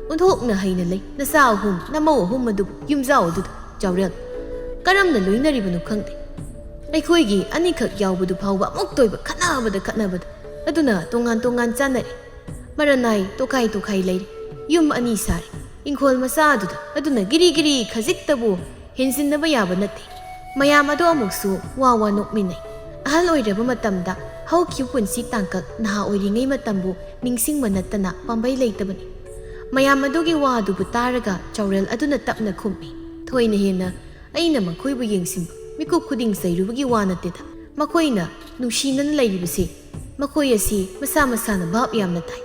ꯑꯣꯟꯊꯣꯛꯅ ꯍꯩꯅ ꯂꯩ ꯅꯆꯥ ꯑꯍꯨꯝ ꯅꯃꯧ ꯑꯍꯨꯝ ꯑꯗꯨꯕꯨ ꯌꯨꯝꯖꯥꯎ ꯑꯗꯨꯗ ꯆꯥꯎꯔꯦꯜ ꯀꯔꯝꯅ ꯂꯣꯏꯅꯔꯤꯕꯅꯣ ꯈꯪꯗꯦ ꯑꯩꯈꯣꯏꯒꯤ ꯑꯅꯤꯈꯛ ꯌꯥꯎꯕꯗꯨ ꯐꯥꯎꯕ ꯑꯃꯨꯛ ꯇꯣꯏꯕ ꯈꯠꯅꯕꯗ ꯑꯗꯨꯅ ꯇꯣꯉꯥꯟ ꯆꯥꯟꯅꯔꯦ ꯃꯔꯅꯥꯏ ꯇꯣꯈꯥꯏ ꯂꯩꯔꯦ ꯌꯨꯝ ꯑꯅꯤ ꯁꯥꯔꯦ ꯏꯪꯈꯣꯜ ꯃꯆꯥ ꯑꯗꯨꯅ ꯒꯤꯔꯤ ꯈꯖꯤꯛꯇꯕꯨ ꯍꯦꯟꯖꯤꯟꯅꯕ ꯌꯥꯕ ꯅꯠꯇꯦ ꯃꯌꯥꯝ ꯑꯗꯣ ꯑꯃꯨꯛꯁꯨ ꯋꯥ ꯅꯣꯛꯃꯤꯟꯅꯩ ꯑꯍꯜ ꯑꯣꯏꯔꯕ ꯃꯇꯝꯗ ꯍꯧꯈꯤꯕ ꯄꯨꯟꯁꯤ ꯇꯥꯡꯀꯛ ꯅꯍꯥ ꯑꯣꯏꯔꯤꯉꯩ ꯃꯇꯝꯕꯨ ꯅꯤꯡꯁꯤꯡꯕ ꯅꯠꯇꯅ ꯄꯥꯝꯕꯩ ꯂꯩꯇꯕꯅꯤ ꯃꯌꯥꯝ ꯑꯗꯨꯒꯤ ꯋꯥꯗꯨꯕꯨ ꯇꯥꯔꯒ ꯆꯥꯎꯔꯦꯜ ꯑꯗꯨꯅ ꯇꯞꯅ ꯈꯨꯝꯃꯤ ꯊꯣꯏꯅ ꯍꯦꯟꯅ ꯑꯩꯅ ꯃꯈꯣꯏꯕꯨ ꯌꯦꯡꯁꯤꯟꯕ ꯃꯤꯀꯨꯞ ꯈꯨꯗꯤꯡ ꯆꯩꯔꯨꯕꯒꯤ ꯋꯥ ꯅꯠꯇꯦꯗ ꯃꯈꯣꯏꯅ ꯅꯨꯡꯁꯤꯅꯅ ꯂꯩꯔꯤꯕꯁꯤ ꯃꯈꯣꯏ ꯑꯁꯤ ꯃꯁꯥꯅ ꯚꯥꯞ ꯌꯥꯝꯅ ꯇꯥꯏ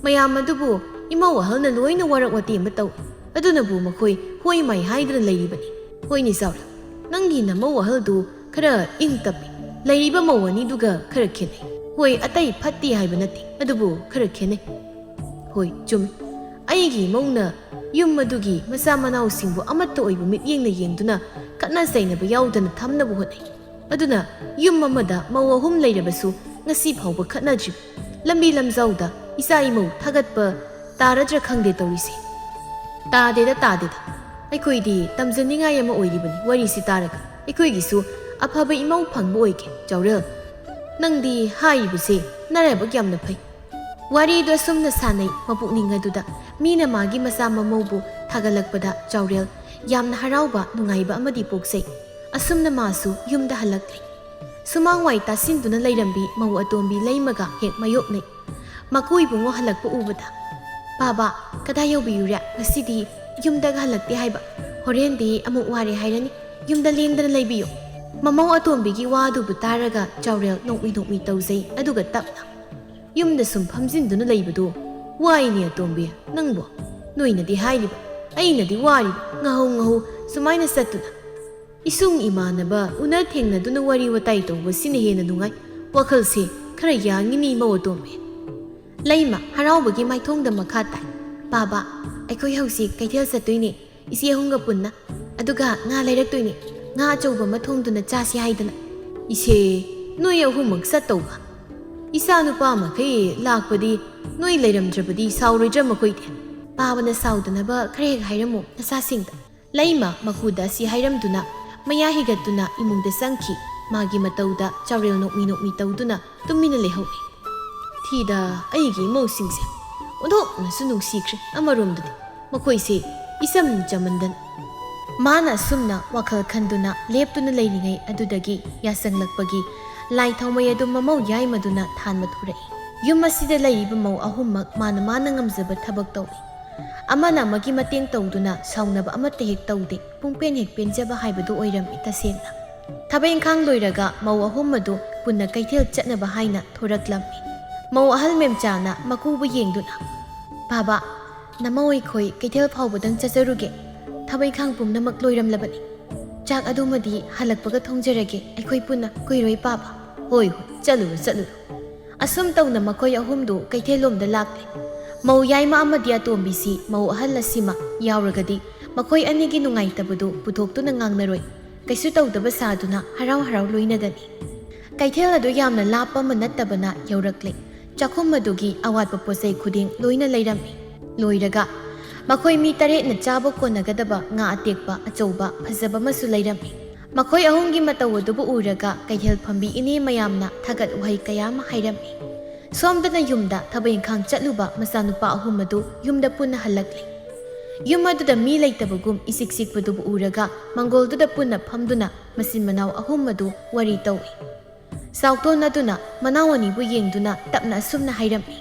ꯃꯌꯥꯝ ꯑꯗꯨꯕꯨ ꯏꯃꯧ ꯑꯍꯜꯅ ꯂꯣꯏꯅ ꯋꯥꯔꯛ ꯋꯥꯇꯦꯝꯕ ꯇꯧꯏ ꯑꯗꯨꯅꯕꯨ ꯃꯈꯣꯏ ꯍꯣꯏ ꯃꯥꯏ ꯍꯥꯏꯗꯨꯅ ꯂꯩꯔꯤꯕꯅꯤ ꯍꯣꯏꯅꯤ ꯆꯥꯎꯔꯦꯜ ꯅꯪꯒꯤ ꯅꯃꯧ ꯑꯍꯜꯗꯨ ꯈꯔ ꯏꯪ ꯇꯞꯄꯤ ꯂꯩꯔꯤꯕ ꯃꯧ ꯑꯅꯤꯗꯨꯒꯈꯔ ꯈꯦꯠꯅꯩ ꯍꯣꯏ ꯑꯇꯩ ꯐꯠꯇꯦ ꯍꯥꯏꯕ ꯅꯠꯇꯦ ꯑꯗꯨꯕꯨ ꯈꯔ ꯈꯦꯠꯅꯩ ꯍꯣꯏ ꯆꯨꯝꯃꯤ ꯑꯩꯒꯤ ꯏꯃꯧꯅ ꯌꯨꯝ ꯑꯗꯨꯒꯤ ꯃꯆꯥ ꯃꯅꯥꯎꯁꯤꯡꯕꯨ ꯑꯃꯠꯇ ꯑꯣꯏꯕ ꯃꯤꯠꯌꯦꯡꯅ ꯌꯦꯡꯗꯨꯅ ꯈꯠꯅ ꯆꯩꯅꯕ ꯌꯥꯎꯗꯅ ꯊꯝꯅꯕ ꯍꯣꯠꯅꯩ ꯑꯗꯨꯅ ꯌꯨꯝ ꯑꯃꯗ ꯃꯧ ꯑꯍꯨꯝ ꯂꯩꯔꯕꯁꯨ ꯉꯁꯤ ꯐꯥꯎꯕ ꯈꯠꯅꯗ꯭ꯔꯤꯕ ꯂꯝꯕꯤ ꯂꯝꯖꯥꯎꯗ ꯏꯆꯥ ꯏꯃꯧ ꯊꯥꯒꯠꯄ ꯇꯥꯔꯗ꯭ꯔꯥ ꯈꯪꯗꯦ ꯇꯧꯔꯤꯁꯦ ꯇꯥꯗꯦꯗ ꯑꯩꯈꯣꯏꯗꯤ ꯇꯝꯖꯅꯤꯡꯉꯥꯏ ꯑꯃ ꯑꯣꯏꯔꯤꯕꯅꯤ ꯋꯥꯔꯤꯁꯤ ꯇꯥꯔꯒ ꯑꯩꯈꯣꯏꯒꯤꯁꯨ ꯑꯐꯕ ꯏꯃꯧ ꯐꯪꯕ ꯑꯣꯏꯒꯦ ꯆꯥꯎꯔꯦꯜ ꯅꯪꯗꯤ ꯍꯥꯏꯔꯤꯕꯁꯦ ꯅꯔꯥꯏꯕꯛ ꯌꯥꯝꯅ ꯐꯩ ꯋꯥꯔꯤꯗꯨ ꯑꯁꯨꯝꯅ ꯁꯥꯟꯅꯩ ꯃꯄꯨꯛꯅꯤꯡ ꯑꯗꯨꯗ ꯃꯤꯅ ꯃꯥꯒꯤ ꯃꯆꯥ ꯃꯃꯧꯕꯨ ꯊꯥꯒꯠꯂꯛꯄꯗ ꯆꯥꯎꯔꯦꯜ ꯌꯥꯝꯅ ꯍꯔꯥꯎꯕ ꯅꯨꯡꯉꯥꯏꯕ ꯑꯃꯗꯤ ꯄꯣꯛꯆꯩ ꯑꯁꯨꯝꯅ ꯃꯥꯁꯨ ꯌꯨꯝꯗ ꯍꯜꯂꯛꯂꯤ ꯁꯨꯃꯥꯡꯋꯥꯏ ꯇꯥꯁꯤꯟꯗꯨꯅ ꯂꯩꯔꯝꯕꯤ ꯃꯧ ꯑꯇꯣꯝꯕꯤ ꯂꯩꯃꯒ ꯍꯦꯛ ꯃꯥꯌꯣꯛꯅꯩ ꯃꯀꯨ ꯏꯕꯨꯡꯉꯣ ꯍꯜꯂꯛꯄ ꯎꯕꯗ ꯕꯥꯕꯥ ꯀꯗꯥꯏ ꯌꯧꯕꯤꯔꯨꯔꯦ ꯉꯁꯤꯗꯤ ꯌꯨꯝꯗꯒ ꯍꯜꯂꯛꯇꯦ ꯍꯥꯏꯕ ꯍꯣꯔꯦꯟꯗꯤ ꯑꯃꯨꯛ ꯋꯥꯔꯦ ꯍꯥꯏꯔꯅꯤ ꯌꯨꯝꯗ ꯂꯦꯡꯗꯅ ꯂꯩꯕꯤꯌꯨ ꯃꯃꯧ ꯑꯇꯣꯝꯕꯤꯒꯤ ꯋꯥꯗꯨꯕꯨ ꯇꯥꯔꯒ ꯆꯥꯎꯔꯦꯜ ꯅꯣꯛꯃꯤ ꯇꯧꯖꯩ ꯑꯗꯨꯒ ꯇꯞꯅ ꯌꯨꯝꯗ ꯁꯨꯝ ꯐꯝꯖꯤꯟꯗꯨꯅ ꯂꯩꯕꯗꯨ ꯋꯥꯏꯅꯦ ꯑꯇꯣꯝꯕꯤ ꯅꯪꯕꯨ ꯅꯣꯏꯅꯗꯤ ꯍꯥꯏꯔꯤꯕ ꯑꯩꯅꯗꯤ ꯋꯥꯔꯤꯕ ꯉꯍꯧ ꯁꯨꯃꯥꯏꯅ ꯆꯠꯇꯨꯅ ꯏꯁꯨꯡ ꯏꯃꯥꯟꯅꯕ ꯎꯅ ꯊꯦꯡꯅꯗꯨꯅ ꯋꯥꯔꯤ ꯋꯥꯇꯥꯏ ꯇꯧꯕꯁꯤꯅ ꯍꯦꯟꯅ ꯅꯨꯡꯉꯥꯏ ꯋꯥꯈꯜꯁꯦ ꯈꯔ ꯌꯥꯡꯉꯤꯅꯤ ꯏꯃꯧ ꯑꯇꯣꯝꯕꯤ ꯂꯩꯃ ꯍꯔꯥꯎꯕꯒꯤ ꯃꯥꯏꯊꯣꯡꯗ ꯃꯈꯥ ꯇꯥꯏ ꯕꯥꯕꯥ ꯑꯩꯈꯣꯏ ꯍꯧꯖꯤꯛ ꯀꯩꯊꯦꯜ ꯆꯠꯇꯣꯏꯅꯦ ꯏꯆꯦ ꯑꯍꯨꯝꯒ ꯄꯨꯟꯅ ꯑꯗꯨꯒ ꯉꯥ ꯂꯩꯔꯛꯇꯣꯏꯅꯦ ꯉꯥ ꯑꯆꯧꯕ ꯑꯃ ꯊꯣꯡꯗꯨꯅ ꯆꯥꯁꯤ ꯍꯥꯏꯗꯅ ꯏꯆꯦ ꯅꯣꯏ ꯑꯍꯨꯝꯃꯛ ꯆꯠꯇꯧꯕ ꯏꯆꯥ ꯅꯨꯄꯥ ꯃꯈꯩ ꯂꯥꯛꯄꯗꯤ ꯅꯣꯏ ꯂꯩꯔꯝꯗ꯭ꯔꯕꯗꯤ ꯁꯥꯎꯔꯣꯏꯗ꯭ꯔꯥ ꯃꯈꯣꯏꯗꯤ ꯄꯥꯕꯅ ꯁꯥꯎꯗꯅꯕ ꯈꯔ ꯍꯦꯛ ꯍꯥꯏꯔꯝꯃꯨ ꯅꯆꯥꯁꯤꯡꯗ ꯂꯩꯃ ꯃꯈꯨꯗ ꯑꯁꯤ ꯍꯥꯏꯔꯝꯗꯨꯅ ꯃꯌꯥ ꯍꯤꯒꯠꯇꯨꯅ ꯏꯃꯨꯡꯗ ꯆꯪꯈꯤ ꯃꯥꯒꯤ ꯃꯇꯧꯗ ꯆꯥꯎꯔꯦꯜ ꯅꯣꯛꯃꯤ ꯇꯧꯗꯨꯅ ꯇꯨꯃꯤꯟꯅ ꯂꯩꯍꯧꯏ ꯊꯤꯗ ꯑꯩꯒꯤ ꯏꯃꯧꯁꯤꯡꯁꯦ ꯑꯣꯟꯊꯣꯛꯅꯁꯨ ꯅꯨꯡꯁꯤꯈ꯭ꯔꯦ ꯑꯃꯔꯣꯝꯗꯗꯤ ꯃꯈꯣꯏꯁꯦ ꯏꯆꯝ ꯆꯃꯟꯗꯅ ꯃꯥꯅ ꯑꯁꯨꯝꯅ ꯋꯥꯈꯜ ꯈꯟꯗꯨꯅ ꯂꯦꯞꯇꯨꯅ ꯂꯩꯔꯤꯉꯩ ꯑꯗꯨꯗꯒꯤ ꯌꯥꯆꯪꯂꯛꯄꯒꯤ ꯂꯥꯏ ꯊꯥꯎꯃꯩ ꯑꯗꯨ ꯃꯃꯧ ꯌꯥꯏꯃꯗꯨꯅ ꯊꯥꯟꯕ ꯊꯣꯔꯛꯏ ꯌꯨꯝ ꯑꯁꯤꯗ ꯂꯩꯔꯤꯕ ꯃꯧ ꯑꯍꯨꯝꯃꯛ ꯃꯥꯅ ꯉꯝꯖꯕ ꯊꯕꯛ ꯇꯧꯏ ꯑꯃꯅ ꯑꯃꯒꯤ ꯃꯇꯦꯡ ꯇꯧꯗꯨꯅ ꯁꯥꯎꯅꯕ ꯑꯃꯠꯇ ꯍꯦꯛ ꯇꯧꯗꯦ ꯄꯨꯡꯄꯦꯟ ꯍꯦꯛ ꯄꯦꯟꯖꯕ ꯍꯥꯏꯕꯗꯨ ꯑꯣꯏꯔꯝꯃꯤ ꯇꯁꯦꯡꯅ ꯊꯕꯛ ꯏꯪꯈꯥꯡ ꯂꯣꯏꯔꯒ ꯃꯧ ꯑꯍꯨꯝ ꯑꯗꯨ ꯄꯨꯟꯅ ꯀꯩꯊꯦꯜ ꯆꯠꯅꯕ ꯍꯥꯏꯅ ꯊꯣꯔꯛꯂꯝꯃꯤ ꯃꯧ ꯑꯍꯜ ꯃꯦꯝꯆꯥꯅ ꯃꯀꯨꯕꯨ ꯌꯦꯡꯗꯨꯅ ꯕꯥꯕꯥ ꯅꯃꯧ ꯑꯩꯈꯣꯏ ꯀꯩꯊꯦꯜ ꯐꯥꯎꯕꯗꯪ ꯆꯠꯆꯔꯨꯒꯦ ꯊꯕꯛ ꯏꯪꯈꯥꯡ ꯄꯨꯝꯅꯃꯛ ꯂꯣꯏꯔꯝꯂꯕꯅꯤ ꯆꯥꯛ ꯑꯗꯨꯃꯗꯤ ꯍꯜꯂꯛꯄꯒ ꯊꯣꯡꯖꯔꯒꯦ ꯑꯩꯈꯣꯏ ꯄꯨꯟꯅ ꯀꯨꯏꯔꯣꯏ ꯄꯥꯕ ꯍꯣꯏ ꯆꯠꯂꯨꯔꯣ ꯑꯁꯨꯝ ꯇꯧꯅ ꯃꯈꯣꯏ ꯑꯍꯨꯝꯗꯨ ꯀꯩꯊꯦꯜꯂꯣꯝꯗ ꯂꯥꯛꯂꯦ ꯃꯧ ꯌꯥꯏꯃ ꯑꯃꯗꯤ ꯑꯇꯣꯝꯕꯤꯁꯤ ꯃꯧ ꯑꯍꯜ ꯑꯁꯤꯃ ꯌꯥꯎꯔꯒꯗꯤ ꯃꯈꯣꯏ ꯑꯅꯤꯒꯤ ꯅꯨꯡꯉꯥꯏꯇꯕꯗꯨ ꯄꯨꯊꯣꯛꯇꯨꯅ ꯉꯥꯡꯅꯔꯣꯏ ꯀꯩꯁꯨ ꯇꯧꯗꯕ ꯁꯥꯗꯨꯅ ꯍꯔꯥꯎ ꯂꯣꯏꯅꯒꯅꯤ ꯀꯩꯊꯦꯜ ꯑꯗꯨ ꯌꯥꯝꯅ ꯂꯥꯞꯄ ꯑꯃ ꯅꯠꯇꯕꯅ ꯌꯧꯔꯛꯂꯦ ꯆꯥꯛꯈꯨꯝ ꯑꯗꯨꯒꯤ ꯑꯋꯥꯠꯄ ꯄꯣꯠꯆꯩ ꯈꯨꯗꯤꯡ ꯂꯣꯏꯅ ꯂꯩꯔꯝꯃꯤ ꯂꯣꯏꯔꯒ ꯃꯈꯣꯏ ꯃꯤ 8ꯅ ꯆꯥꯕ ꯀꯣꯟꯅꯒꯗꯕ ꯉꯥ ꯑꯇꯦꯛꯄ ꯑꯆꯧꯕ ꯐꯖꯕ ꯑꯃꯁꯨ ꯂꯩꯔꯝꯃꯤ ꯃꯈꯣꯏ ꯑꯍꯨꯝꯒꯤ ꯃꯇꯧ ꯑꯗꯨꯕꯨ ꯎꯔꯒ ꯀꯩꯊꯦꯜ ꯐꯝꯕꯤ ꯏꯅꯦ ꯃꯌꯥꯝꯅ ꯊꯥꯒꯠ ꯋꯥꯍꯩ ꯀꯌꯥ ꯑꯃ ꯍꯥꯏꯔꯝꯃꯤ ꯁꯣꯝꯗꯅ ꯌꯨꯝꯗ ꯊꯕꯛ ꯏꯪꯈꯥꯡ ꯆꯠꯂꯨꯕ ꯃꯆꯥꯅꯨꯄꯥ ꯑꯍꯨꯝ ꯑꯗꯨ ꯌꯨꯝꯗ ꯄꯨꯟꯅ ꯍꯜꯂꯛꯂꯤ ꯌꯨꯝ ꯑꯗꯨꯗ ꯃꯤ ꯂꯩꯇꯕꯒꯨꯝ ꯏꯆꯤꯛ ꯆꯤꯛꯄꯗꯨꯕꯨ ꯎꯔꯒ ꯃꯪꯒꯣꯜꯗꯨꯗ ꯄꯨꯟꯅ ꯐꯝꯗꯨꯅ ꯃꯆꯤꯟ ꯃꯅꯥꯎ ꯑꯍꯨꯝ ꯑꯗꯨ ꯋꯥꯔꯤ ꯇꯧꯏ ꯆꯥꯎꯇꯣꯟ ꯑꯗꯨꯅ ꯃꯅꯥꯎ ꯑꯅꯤꯕꯨ ꯌꯦꯡꯗꯨꯅ ꯇꯞꯅ ꯑꯁꯨꯝꯅ ꯍꯥꯏꯔꯝꯃꯤ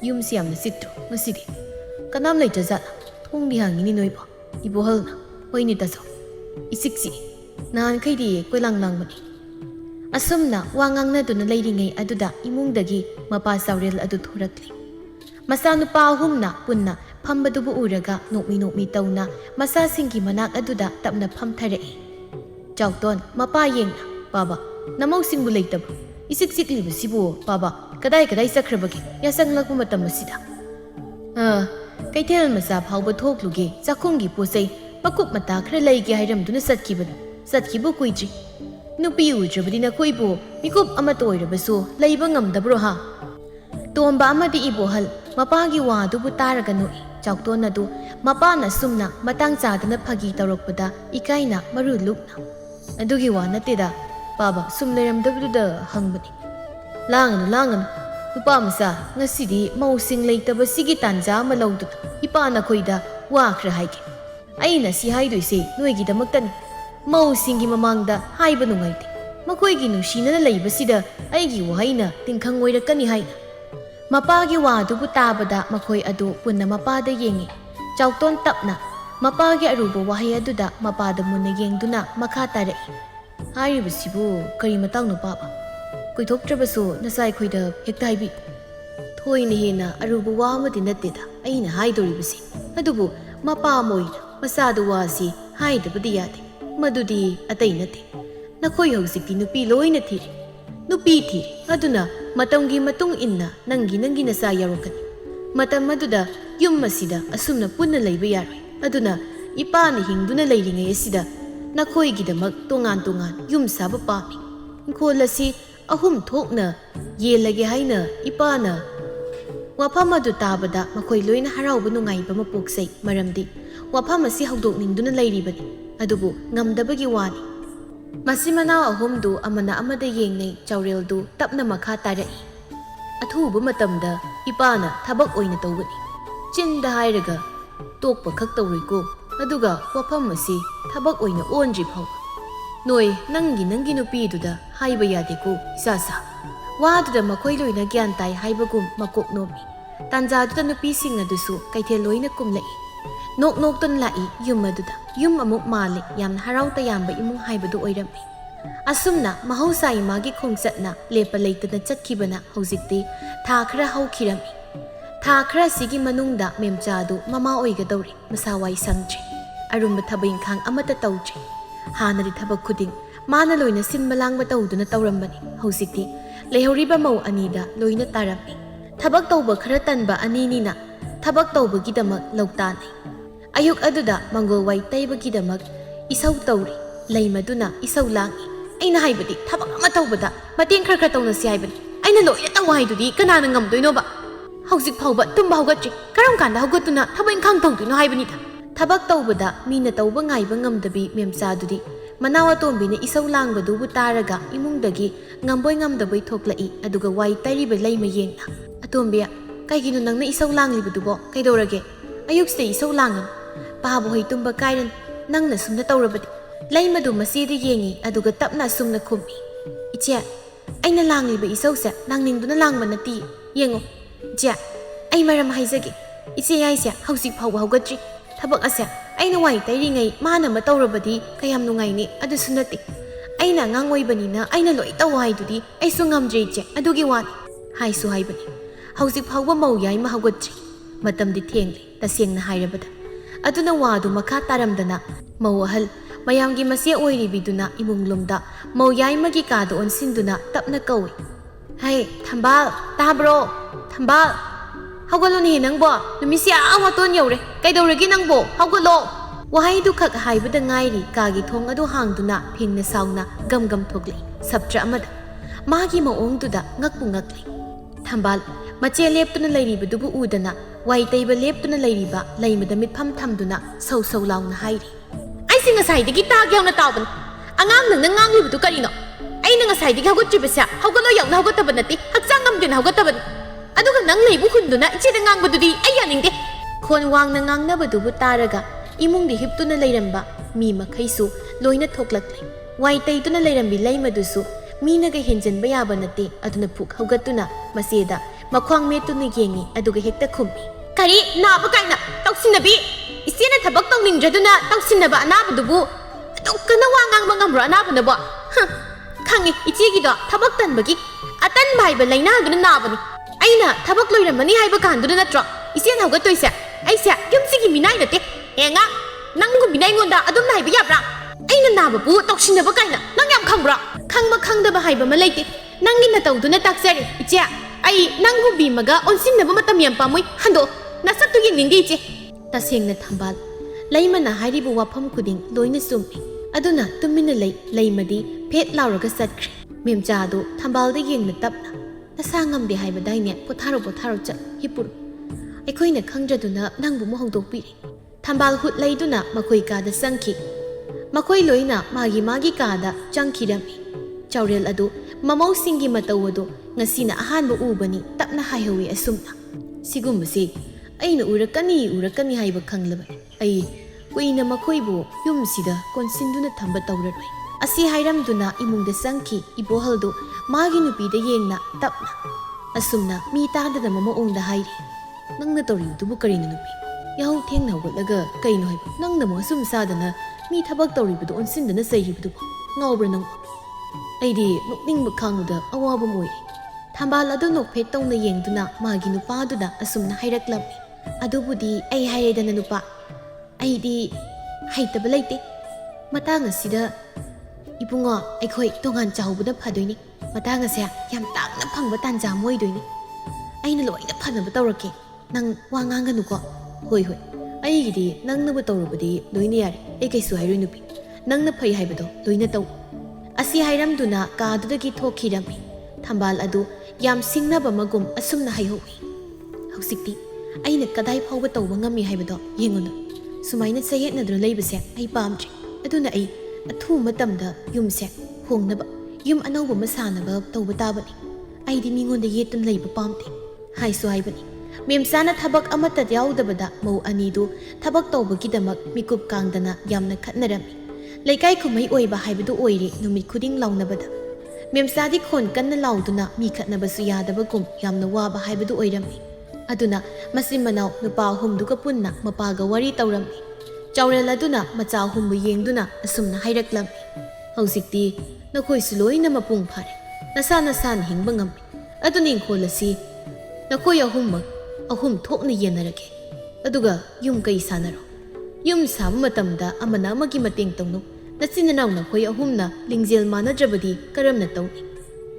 ꯌꯨꯝꯁꯤ ꯌꯥꯝꯅ ꯆꯤꯛꯇ꯭ꯔꯣ ꯉꯁꯤꯗꯤ ꯀꯅꯥꯝ ꯂꯩꯇ꯭ꯔꯖꯥꯠꯂ ꯊꯣꯡꯗꯤ ꯍꯥꯡꯉꯤꯅꯤ ꯅꯣꯏꯕꯣ Ibohalna, hoini taso. Isiksi, naan kaidi koilang langbani. Asumna wangang na duna layringay aduda imungdagi mapa sauril adu thurakli. Masanupa ahumna punna pambadubu uraga nokmi tawna masasinggi manak aduda tapna pamtharei. Chawton mapa yengna, baba, namaw singbu laytab. Isik-sikli ba sibu, baba, kadai sakrabagi, yasang lagpo matamasida. Kaithel masa phawba thokluge, chakhunggi posay, makup mata khra layge hairamduna satkibada, satkibu kuidri. Nupi udrabadi na kuibu, mikup amato oirabasu, layba ngamdabro ha. Tomba amadi ibohal, mapagi wadubu taraga nui, chawton nadu, mapa na sumna, matang chadana phagi tawrokpada, ikaina maru lukna. Adugi wa natida, baba, sum layramdabuda hangbani. Langanu, nupa masa, ngasidi mausing laytaba sige tanja malawduna, ipana koida, wakra haike. Aina si haidoise, nuigidamaktan. Mausingi mamangda haiba nungaiti. Makoigi nushina na laybasida, aigi wahaina, tingkang oirakani haina. Mapagi wadubu tabada makoi adu punna mapada yengi. Chawton tapna, mapagi aruba wahay aduda mapada muna yengduna makatarei. Hairibasibu, karimatang no papa. Koithoktrabaso nasai koida hektaibi. Thoi ni hena aruba wahamadi natida, aina haidoribasi. Adubu, mapa moina, masadu wasi, haidabadi yate. Madudi atay nati. Nakoy hawsikti nupi loy na thiri. Nupi thiri. Aduna matamgi matung inna nanggi nasa yarokani. Matam maduda yung masida asum na punna layba yaroy. Aduna ipa ni hingduna layringay asida. Nakoy gidamag tungan yung saba pami. Inkola si ahum thok na yelage hay na ipa na. Wapamadu tabada makoy loy na haraw ba nungay ba mapuksay maramdi. Wapamasi hawdok ningduna layribani. Adubu ngamdabagi wani. Masimanaw ahumdu amana amada yengnay chawrildu tapna makha tarai. Athuba matamda ipana thabak oina tawgani. Chinda hairaga tokpa khak tawriko. Aduga wafam masi thabak oina onji phaw. Noi nangi nupiduda haiba yadeko isasa. Waduda makoy loina gyan tai haibagum makok nomi. Tanjaduda nupi singna dusu kaithel loina kumlai. Nok ton lai yum aduda yum amuk malik yam harau tayamba imung haibadu oirami. Asumna mahausa imagi khongsatna lepa leitana chatkibana hauzikti tha khara haukirami. Tha khara sigi manungda memchadu mama oigadawri masawai sangtri. Arumba thabain khang amata tawtri. Hanari thabak khuding mana loina sinmalangba tawduna tawrambani. Hauzikti lehoriba mau anida loina tarami. Thabak tawba khara tanba aninina thabak tawbagidamak lawtanai. Ayuk aduda mangolwai taybagidamak isaw tawri laymaduna isaw langi. Aina haibadi thabak ama tawbada mateng khara tawna si haibani. Aina loina tawaidudi kanana ngamdoino ba? Hauzik phawba tumba hawgatri karam kanda hawgatuna thabak inkhang tawduno haibanida. Thabak tawbada mina tawba ngaiba ngamdabi memsadudi manawa tombina isaw langbadubu taraga imungdagi ngamboi ngamdaboi thoklai aduga wai tayriba layma yengna. Atombiya kaigino nangna isaw langlibadubo kaidorage ayuksite isaw langan. Pahabo hay tumba kairan nang na sumna tawrabadi. Lay madu masida yengi aduga tapna sumna kumi. Ichya, ay nalangliba isaw sa nang ningduna lang manati. Yengo, Ichya, ay maram haizagi. Ichya siya hausik phawa hawgatri. Thabak asya ay naway tayringay mana matawrabadi kayam nungay ni adu sunati. Ay na ngangoy bani na ay naloy taway dudi ay sungamdre Ichya adugi wani. Hay suhay bani. Hausik phawa mauyay mahawgatri. Matam di tiyengli tasyeng na hayrabada. Aduna wadu makha taramdana mawahal mayamgi masya oiribiduna imunglumda mawyay magi kado onsinduna tapna kawi. Hay, thambal, tabro, thambal. Hawgalo ni nangbo, numisya awaton yawre, kaidawragi nangbo, hawgalo. Wahay du khak haibada ngairi kagi thong adu hangduna phingna sauna gam thogli sabtra amada. Magi maongduda ngakpu ngakli. Thambal, mache leptuna layribadubu udana wai taiba leptuna layriba laymada mitpham thamduna sau launa hairi. Ai singa saidagi tag yauna tawban. Angang nang nganglibadu karino. Ai nang saidagi hawgatribasa hawgalo yauna hawgataba nati hakchang ngamduna hawgatabani. Aduga nang laybu hunduna ichida ngangbadudi ai yaningde. Khon wang na ngangnabadubu taraga imungdi hiptuna layramba mi makhaisu loina thoklakli. Wai taituna layrambi laymadusu minaga henjanba yaba nate aduna phuk hawgatuna maseda makhwang metuna yengi aduga hekta khummi. Kari naba kaina tawsinabi ꯏꯆꯦꯅ ꯊꯕꯛ ꯇꯧꯅꯤꯡꯗ꯭ꯔꯗꯨꯅ ꯇꯧꯁꯤꯟꯅꯕ ꯑꯅꯥꯕꯗꯨꯕꯨ ꯑꯗꯨꯛꯀꯅ ꯋꯥ ꯉꯥꯡꯕ ꯉꯝꯕ꯭ꯔꯣ ꯑꯅꯥꯕꯅꯕꯣ? ꯈꯪꯉꯤ ꯏꯆꯦꯒꯤꯗꯣ ꯊꯕꯛ ꯇꯟꯕꯒꯤ ꯑꯇꯟꯕ ꯍꯥꯏꯕ ꯂꯩꯅꯥꯗꯨꯅ ꯅꯥꯕꯅꯤ. ꯑꯩꯅ ꯊꯕꯛ ꯂꯣꯏꯔꯝꯃꯅꯤ ꯍꯥꯏꯕ ꯀꯥꯟꯗꯨꯗ ꯅꯠꯇ꯭ꯔꯣ ꯏꯆꯦꯅ ꯍꯧꯒꯠꯇꯣꯏꯁꯦ? ꯑꯩꯁꯦ ꯌꯨꯝꯁꯤꯒꯤ ꯃꯤꯅꯥꯏ ꯅꯠꯇꯦ. ꯍꯦꯡꯉ ꯅꯪꯒꯨꯝꯕꯤꯅ ꯑꯩꯉꯣꯟꯗ ꯑꯗꯨꯝ ꯍꯥꯏꯕ ꯌꯥꯕ꯭ꯔꯥ? ꯑꯩꯅ ꯅꯥꯕꯕꯨ ꯇꯧꯁꯤꯟꯅꯕ ꯀꯥꯏꯅ ꯅꯪ ꯌꯥꯝ ꯈꯪꯕ꯭ꯔꯣ? ꯈꯪꯕ ꯈꯪꯗꯕ ꯍꯥꯏꯕ ꯑꯃ ꯂꯩꯇꯦ. ꯅꯪꯒꯤ ꯅꯇꯧꯗꯨꯅ ꯇꯥꯛꯆꯔꯦ ꯏꯆꯦ. ꯑꯩ ꯅꯪꯒꯨꯝꯕꯤ ꯑꯃꯒ ꯑꯣꯟꯁꯤꯟꯅꯕ ꯃꯇꯝ ꯌꯥꯝ ꯄꯥꯝꯃꯨꯏ. ꯍꯟꯗꯣꯛ ꯅꯁꯛꯇꯨ ꯌꯦꯡꯅꯤꯡꯗꯦ ꯏꯆꯦ. ꯇꯁꯦꯡꯅ ꯊꯝꯕꯥꯜ ꯂꯩꯃꯅ ꯍꯥꯏꯔꯤꯕ ꯋꯥꯐꯝ ꯈꯨꯗꯤꯡ ꯂꯣꯏꯅ ꯆꯨꯝꯃꯤ. ꯑꯗꯨꯅ ꯇꯨꯃꯤꯟꯅ ꯂꯩꯃꯗꯤ ꯐꯦꯠ ꯂꯥꯎꯔꯒ ꯆꯠꯈ꯭ꯔꯦ. ꯃꯦꯝꯆꯥꯗꯨ ꯊꯝꯕꯥꯜꯗ ꯌꯦꯡꯅ ꯇꯞꯅ, ꯅꯁꯥ ꯉꯝꯗꯦ ꯍꯥꯏꯕꯗꯥꯏꯅꯦ, ꯄꯣꯊꯥꯔꯣ ꯆꯠ ꯍꯤꯞꯄꯨꯔꯣ. ꯑꯩꯈꯣꯏꯅ ꯈꯪꯗ꯭ꯔꯗꯨꯅ ꯅꯪꯕꯨ ꯑꯃꯨꯛ ꯍꯧꯗꯣꯛꯄꯤꯔꯦ. ꯊꯝꯕꯥꯜ ꯍꯨꯠ ꯂꯩꯗꯨꯅ ꯃꯈꯣꯏ ꯀꯥꯗ ꯆꯪꯈꯤ. ꯃꯈꯣꯏ ꯂꯣꯏꯅ ꯃꯥꯒꯤ ꯀꯥꯗ ꯆꯪꯈꯤꯔꯝꯃꯤ. ꯆꯥꯎꯔꯦꯜ ꯑꯗꯨ ꯃꯃꯧꯁꯤꯡꯒꯤ ꯃꯇꯧ ꯑꯗꯨ ꯉꯁꯤꯅ ꯑꯍꯥꯟꯕ ꯎꯕꯅꯤ ꯇꯞꯅ ꯍꯥꯏꯍꯧꯏ ꯑꯁꯨꯝꯅ: ꯁꯤꯒꯨꯝꯕꯁꯤ ꯑꯩꯅ ꯎꯔꯛꯀꯅꯤ ꯍꯥꯏꯕ ꯈꯪꯂꯕꯅꯤ. ꯑꯩ ꯀꯨꯏꯅ ꯃꯈꯣꯏꯕꯨ ꯌꯨꯝꯁꯤꯗ ꯀꯣꯟꯁꯤꯟꯗꯨꯅ ꯊꯝꯕ ꯇꯧꯔꯔꯣꯏ. ꯑꯁꯤ ꯍꯥꯏꯔꯝꯗꯨꯅ ꯏꯃꯨꯡꯗ ꯆꯪꯈꯤ ꯏꯕꯣꯍꯜꯗꯨ ꯃꯥꯒꯤ ꯅꯨꯄꯤꯗ ꯌꯦꯡꯅ ꯇꯞꯅ ꯑꯁꯨꯝꯅ ꯃꯤ ꯇꯥꯗꯗꯕ ꯃꯑꯣꯡꯗ ꯍꯥꯏꯔꯤ: ꯅꯪꯅ ꯇꯧꯔꯤꯕꯗꯨꯕꯨ ꯀꯔꯤꯅꯣ ꯅꯨꯄꯤ? ꯌꯥꯍꯧ ꯊꯦꯡꯅ ꯍꯧꯒꯠꯂꯒ ꯀꯩꯅꯣ ꯍꯥꯏꯕ? ꯅꯪꯅ ꯑꯃꯨꯛ ꯑꯁꯨꯝ ꯁꯥꯗꯅ ꯃꯤ ꯊꯕꯛ ꯇꯧꯔꯤꯕꯗꯨ ꯑꯣꯟꯁꯤꯟꯗꯅ ꯆꯩꯔꯤꯕꯗꯨꯕꯨ ꯉꯥꯎꯕ꯭ꯔꯥ ꯅꯪ? ꯑꯩꯗꯤ ꯅꯣꯛꯅꯤꯡꯕ ꯈꯥꯡꯕꯗ ꯑꯋꯥꯕ ꯑꯃ ꯑꯣꯏꯔꯤ. ꯊꯝꯕꯥꯜ ꯑꯗꯨ ꯅꯣꯛꯐꯦꯠ ꯇꯧꯅ ꯌꯦꯡꯗꯨꯅ ꯃꯥꯒꯤ ꯅꯨꯄꯥꯗꯨꯗ ꯑꯁꯨꯝꯅ ꯍꯥꯏꯔꯛꯂꯝꯃꯤ: ꯑꯗꯨꯕꯨꯗꯤ ꯑꯩ ꯍꯥꯏꯔꯦꯗꯅ ꯅꯨꯄꯥ, ꯑꯩꯗꯤ ꯍꯩꯇꯕ ꯂꯩꯇꯦ. ꯃꯇꯥꯡ ꯑꯁꯤꯗ ꯏꯕꯨꯡꯉꯣ ꯑꯩꯈꯣꯏ ꯇꯣꯉꯥꯟ ꯆꯥꯍꯧꯕꯅ ꯐꯗꯣꯏꯅꯤ. ꯃꯇꯥꯡ ꯑꯁꯦ ꯌꯥꯝ ꯇꯥꯡꯅ ꯐꯪꯕ ꯇꯥꯟꯖꯥ ꯑꯃ ꯑꯣꯏꯗꯣꯏꯅꯤ. ꯑꯩꯅ ꯂꯣꯏꯅ ꯐꯅꯕ ꯇꯧꯔꯛꯀꯦ. ꯅꯪ ꯋꯥ ꯉꯥꯡꯒꯅꯨꯀꯣ. ꯍꯣꯏ ꯑꯩꯒꯤꯗꯤ ꯅꯪꯅꯕꯨ ꯇꯧꯔꯕꯗꯤ ꯂꯣꯏꯅ ꯌꯥꯔꯦ. ꯑꯩ ꯀꯩꯁꯨ ꯍꯥꯏꯔꯣই ꯅꯨꯄꯤ. ꯅꯪꯅ ꯐꯩ ꯍꯥꯏꯕꯗꯣ ꯂꯣꯏꯅ ꯇꯧ. ꯑꯁꯤ ꯍꯥꯏꯔꯝꯗꯨꯅ ꯀꯥꯗꯨꯗꯒꯤ ꯊꯣꯛꯈꯤꯔꯝꯃꯤ. ꯊꯝꯕꯥꯜ ꯑꯗꯨ ꯌꯥꯝ ꯁꯤꯡꯅꯕ ꯑꯃꯒꯨꯝ ꯑꯁꯨꯝꯅ ꯍꯥꯏꯍꯧꯏ: ꯍꯧꯖꯤꯛꯇꯤ ꯑꯩꯅ ꯀꯗꯥꯏ ꯐꯥꯎꯕ ꯇꯧꯕ ꯉꯝꯃꯤ ꯍꯥꯏꯕꯗꯣ ꯌꯦꯡꯉꯨꯅꯨ. ꯁꯨꯃꯥꯏꯅ ꯆꯌꯦꯠꯅꯗꯨꯅ ꯂꯩꯕꯁꯦ ꯑꯩ ꯄꯥꯝꯗ꯭ꯔꯦ. ꯑꯗꯨꯅ ꯑꯩ ꯑꯊꯨꯕ ꯃꯇꯝꯗ ꯌꯨꯝꯁꯦ ꯍꯣꯡꯅꯕ, ꯌꯨꯝ ꯑꯅꯧꯕ ꯑꯃ ꯁꯥꯅꯕ ꯇꯧꯕ ꯇꯥꯕꯅꯤ. ꯑꯩꯗꯤ ꯃꯤꯉꯣꯟꯗ ꯌꯦꯠꯇꯨꯅ ꯂꯩꯕ ꯄꯥꯝꯗꯦ. ꯍꯥꯏꯁꯨ ꯍꯥꯏꯕꯅꯤ. ꯃꯦꯝꯆꯥꯅ ꯊꯕꯛ ꯑꯃꯠꯇ ꯌꯥꯎꯗꯕꯗ ꯃꯧ ꯑꯅꯤꯗꯨ ꯊꯕꯛ ꯇꯧꯕꯒꯤꯗꯃꯛ ꯃꯤꯀꯨꯞ ꯀꯥꯡꯗꯅ ꯌꯥꯝꯅ ꯈꯠꯅꯔꯝꯃꯤ. ꯂꯩꯀꯥꯏ ꯀꯨꯝꯍꯩ ꯑꯣꯏꯕ ꯍꯥꯏꯕꯗꯨ ꯑꯣꯏꯔꯦ ꯅꯨꯃꯤꯠ ꯈꯨꯗꯤꯡ ꯂꯥꯎꯅꯕꯗ. ꯃꯦꯝꯆꯥꯗꯤ ꯈꯣꯟ ꯀꯟꯅ ꯂꯥꯎꯗꯨꯅ ꯃꯤ ꯈꯠꯅꯕꯁꯨ ꯌꯥꯗꯕꯒꯨꯝ ꯌꯥꯝꯅ ꯋꯥꯕ ꯍꯥꯏꯕꯗꯨ ꯑꯣꯏꯔꯝꯃꯤ. ꯑꯗꯨꯅ ꯃꯆꯤꯟ ꯃꯅꯥꯎ ꯅꯨꯄꯥ ꯑꯍꯨꯝꯗꯨꯒ ꯄꯨꯟꯅ ꯃꯄꯥꯒ ꯋꯥꯔꯤ ꯇꯧꯔꯝꯃꯤ. ꯆꯥꯎꯔꯦꯜ ꯑꯗꯨꯅ ꯃꯆꯥ ꯑꯍꯨꯝꯕꯨ ꯌꯦꯡꯗꯨꯅ ꯑꯁꯨꯝꯅ ꯍꯥꯏꯔꯛꯂꯝꯃꯤ: ꯍꯧꯖꯤꯛꯇꯤ ꯅꯈꯣꯏꯁꯨ ꯂꯣꯏꯅ ꯃꯄꯨꯡ ꯐꯥꯔꯦ. ꯅꯁꯥꯅ ꯍꯤꯡꯕ ꯉꯝꯃꯤ. ꯑꯗꯨꯅ ꯏꯪꯈꯣꯜ ꯑꯁꯤ ꯅꯈꯣꯏ ꯑꯍꯨꯝ ꯊꯣꯛꯅ ꯌꯦꯟꯅꯔꯒꯦ. ꯑꯗꯨꯒ ꯌꯨꯝ ꯀꯩ ꯁꯥꯟꯅꯔꯣ. ꯌꯨꯝ ꯁꯥꯕ ꯃꯇꯝꯗ ꯑꯃꯅ ꯑꯃꯒꯤ ꯃꯇꯦꯡ ꯇꯧꯅꯧ. ꯅꯆꯤꯟ ꯅꯅꯥꯎ ꯅꯈꯣꯏ ꯑꯍꯨꯝꯅ ꯂꯤꯡꯖꯦꯜ ꯃꯥꯟꯅꯗ꯭ꯔꯕꯗꯤ ꯀꯔꯝꯅ ꯇꯧꯅꯤ?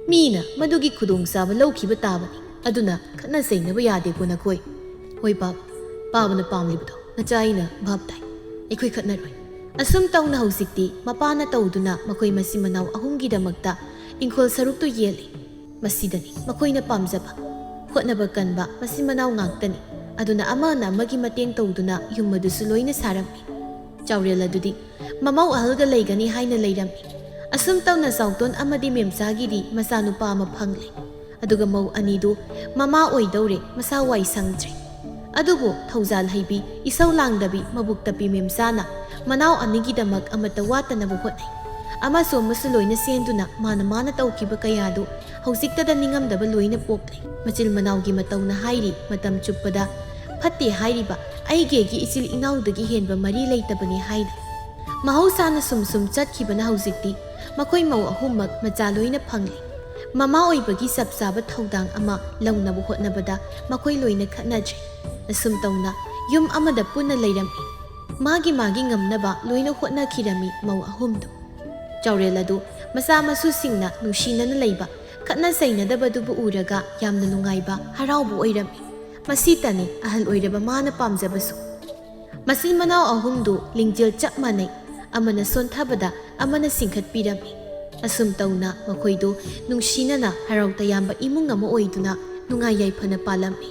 ꯃꯤꯅ ꯃꯗꯨꯒꯤ ꯈꯨꯗꯣꯡꯆꯥꯕ ꯂꯧꯈꯤꯕ ꯇꯥꯕꯅꯤ. ꯑꯗꯨꯅ ꯈꯠꯅ ꯆꯩꯅꯕ ꯌꯥꯗꯦꯀꯣ ꯅꯈꯣꯏ. ꯍꯣꯏ ꯄꯥꯕꯅ ꯄꯥꯝꯂꯤꯕꯗꯣ ꯅꯆꯥ ꯑꯩꯅ ꯚꯥꯞ ꯇꯥꯏ. ꯑꯩꯈꯣꯏ ꯈꯠꯅꯔꯣꯏ. ꯑꯁꯨꯝ ꯇꯧꯅ ꯍꯧꯖꯤꯛꯇꯤ ꯃꯄꯥꯅ ꯇꯧꯗꯨꯅ ꯃꯈꯣꯏ ꯃꯆꯤꯟ ꯃꯅꯥꯎ ꯑꯍꯨꯝꯒꯤꯗꯃꯛꯇ ꯏꯪꯈꯣꯜ ꯁꯔꯨꯛꯇꯨ ꯌꯦꯜꯂꯤ. ꯃꯁꯤꯗꯅꯤ ꯃꯈꯣꯏꯅ ꯄꯥꯝꯖꯕ. ꯍꯣꯠꯅꯕ ꯀꯟꯕ ꯃꯆꯤꯟ ꯃꯅꯥꯎ ꯉꯥꯛꯇꯅꯤ. ꯑꯗꯨꯅ ꯑꯃꯅ ꯑꯃꯒꯤ ꯃꯇꯦꯡ ꯇꯧꯗꯨꯅ ꯌꯨꯝ ꯑꯗꯨꯁꯨ ꯂꯣꯏꯅ ꯁꯥꯔꯝꯃꯤ. ꯆꯥꯎꯔꯦꯜ ꯑꯗꯨꯗꯤ ꯃꯃꯧ ꯑꯍꯜꯒ ꯂꯩꯒꯅꯤ ꯍꯥꯏꯅ ꯂꯩꯔꯝꯃꯤ. ꯑꯁꯨꯝ ꯇꯧꯅ ꯆꯥꯎꯇꯣꯟ ꯑꯃꯗꯤ ꯃꯦꯝꯆꯥꯒꯤꯗꯤ ꯃꯆꯥꯅꯨꯄꯥ ꯑꯃ ꯐꯪꯂꯦ. ꯑꯗꯨꯒ ꯃꯧ ꯑꯅꯤꯗꯨ ꯃꯃꯥ ꯑꯣꯏꯗꯧꯔꯦ. ꯃꯁꯥ ꯋꯥꯏ ꯁꯪꯗ꯭ꯔꯦ. ꯑꯗꯨꯕꯨ ꯊꯧꯖꯥꯜ ꯍꯩꯕꯤ, ꯏꯁꯧ ꯂꯥꯡꯗꯕꯤ, ꯃꯕꯨꯛ ꯇꯞꯄꯤ ꯃꯦꯝꯆꯥꯅ ꯃꯅꯥꯎ ꯑꯅꯤꯒꯤꯗꯃꯛ ꯑꯃꯠꯇ ꯋꯥꯠꯇꯅꯕ ꯍꯣꯠꯅꯩ. ꯑꯃꯁꯨ ꯂꯣꯏꯅ ꯆꯦꯟꯗꯨꯅ ꯃꯥꯅ ꯇꯧꯈꯤꯕ ꯀꯌꯥꯗꯨ ꯍꯧꯖꯤꯛꯇꯗ ꯅꯤꯡꯉꯝꯗꯕ ꯂꯣꯏꯅ ꯄꯣꯛꯂꯦ. ꯃꯆꯤꯜ ꯃꯅꯥꯎꯒꯤ ꯃꯇꯧꯅ ꯍꯥꯏꯔꯤ ꯃꯇꯝ ꯆꯨꯞꯄꯗ ꯐꯠꯇꯦ ꯍꯥꯏꯔꯤꯕ ꯑꯩꯒꯤ ꯏꯆꯤꯜ ꯏꯅꯥꯎꯗꯒꯤ ꯍꯦꯟꯕ ꯃꯔꯤ ꯂꯩꯇꯕꯅꯤ ꯍꯥꯏꯅ. ꯃꯍꯧꯁꯥꯅ ꯁꯨꯝ ꯆꯠꯈꯤꯕꯅ ꯍꯧꯖꯤꯛꯇꯤ ꯃꯈꯣꯏ ꯃꯧ ꯑꯍꯨꯝꯃꯛ ꯃꯆꯥ ꯂꯣꯏꯅ ꯐꯪꯂꯦ. ꯃꯃꯥ ꯑꯣꯏꯕꯒꯤ ꯆꯞ ꯆꯥꯕ ꯊꯧꯗꯥꯡ ꯑꯃ ꯂꯧꯅꯕ ꯍꯣꯠꯅꯕꯗ ꯃꯈꯣꯏ ꯂꯣꯏꯅ ꯈꯠꯅꯗ꯭ꯔꯦ. ꯑꯁꯨꯝ ꯇꯧꯅ ꯌꯨꯝ ꯑꯃꯗ ꯄꯨꯟꯅ ꯂꯩꯔꯝꯃꯤ. ꯃꯥꯒꯤ ꯉꯝꯅꯕ ꯂꯣꯏꯅ ꯍꯣꯠꯅꯈꯤꯔꯝꯃꯤ ꯃꯧ ꯑꯍꯨꯝꯗꯨ. ꯆꯥꯎꯔꯦꯜ ꯑꯗꯨ ꯃꯆꯥ ꯃꯁꯨꯁꯤꯡꯅ ꯅꯨꯡꯁꯤꯅꯅ ꯂꯩꯕ, ꯈꯠꯅ ꯆꯩꯅꯗꯕꯗꯨꯕꯨ ꯎꯔꯒ ꯌꯥꯝꯅ ꯅꯨꯡꯉꯥꯏꯕ, ꯍꯔꯥꯎꯕ ꯑꯣꯏꯔꯝꯃꯤ. ꯃꯁꯤꯇꯅꯤ ꯑꯍꯜ ꯑꯣꯏꯔꯕ ꯃꯥꯅ ꯄꯥꯝꯖꯕꯁꯨ. ꯃꯆꯤꯟ ꯃꯅꯥꯎ ꯑꯍꯨꯝꯗꯨ ꯂꯤꯡꯖꯦꯜ ꯆꯞ ꯃꯥꯟꯅꯩ. ꯑꯃꯅ ꯁꯣꯟꯊꯕꯗ ꯑꯃꯅ ꯆꯤꯡꯈꯠꯄꯤꯔꯝꯃꯤ. ꯑꯁꯨꯝ ꯇꯧꯅ ꯃꯈꯣꯏꯗꯨ ꯅꯨꯡꯁꯤꯅꯅ ꯍꯔꯥꯎ ꯇꯌꯥꯝꯕ ꯏꯃꯨꯡ ꯑꯃ ꯑꯣꯏꯗꯨꯅ ꯅꯨꯡꯉꯥꯏ ꯌꯥꯏꯐꯅ ꯄꯥꯜꯂꯝꯃꯤ꯫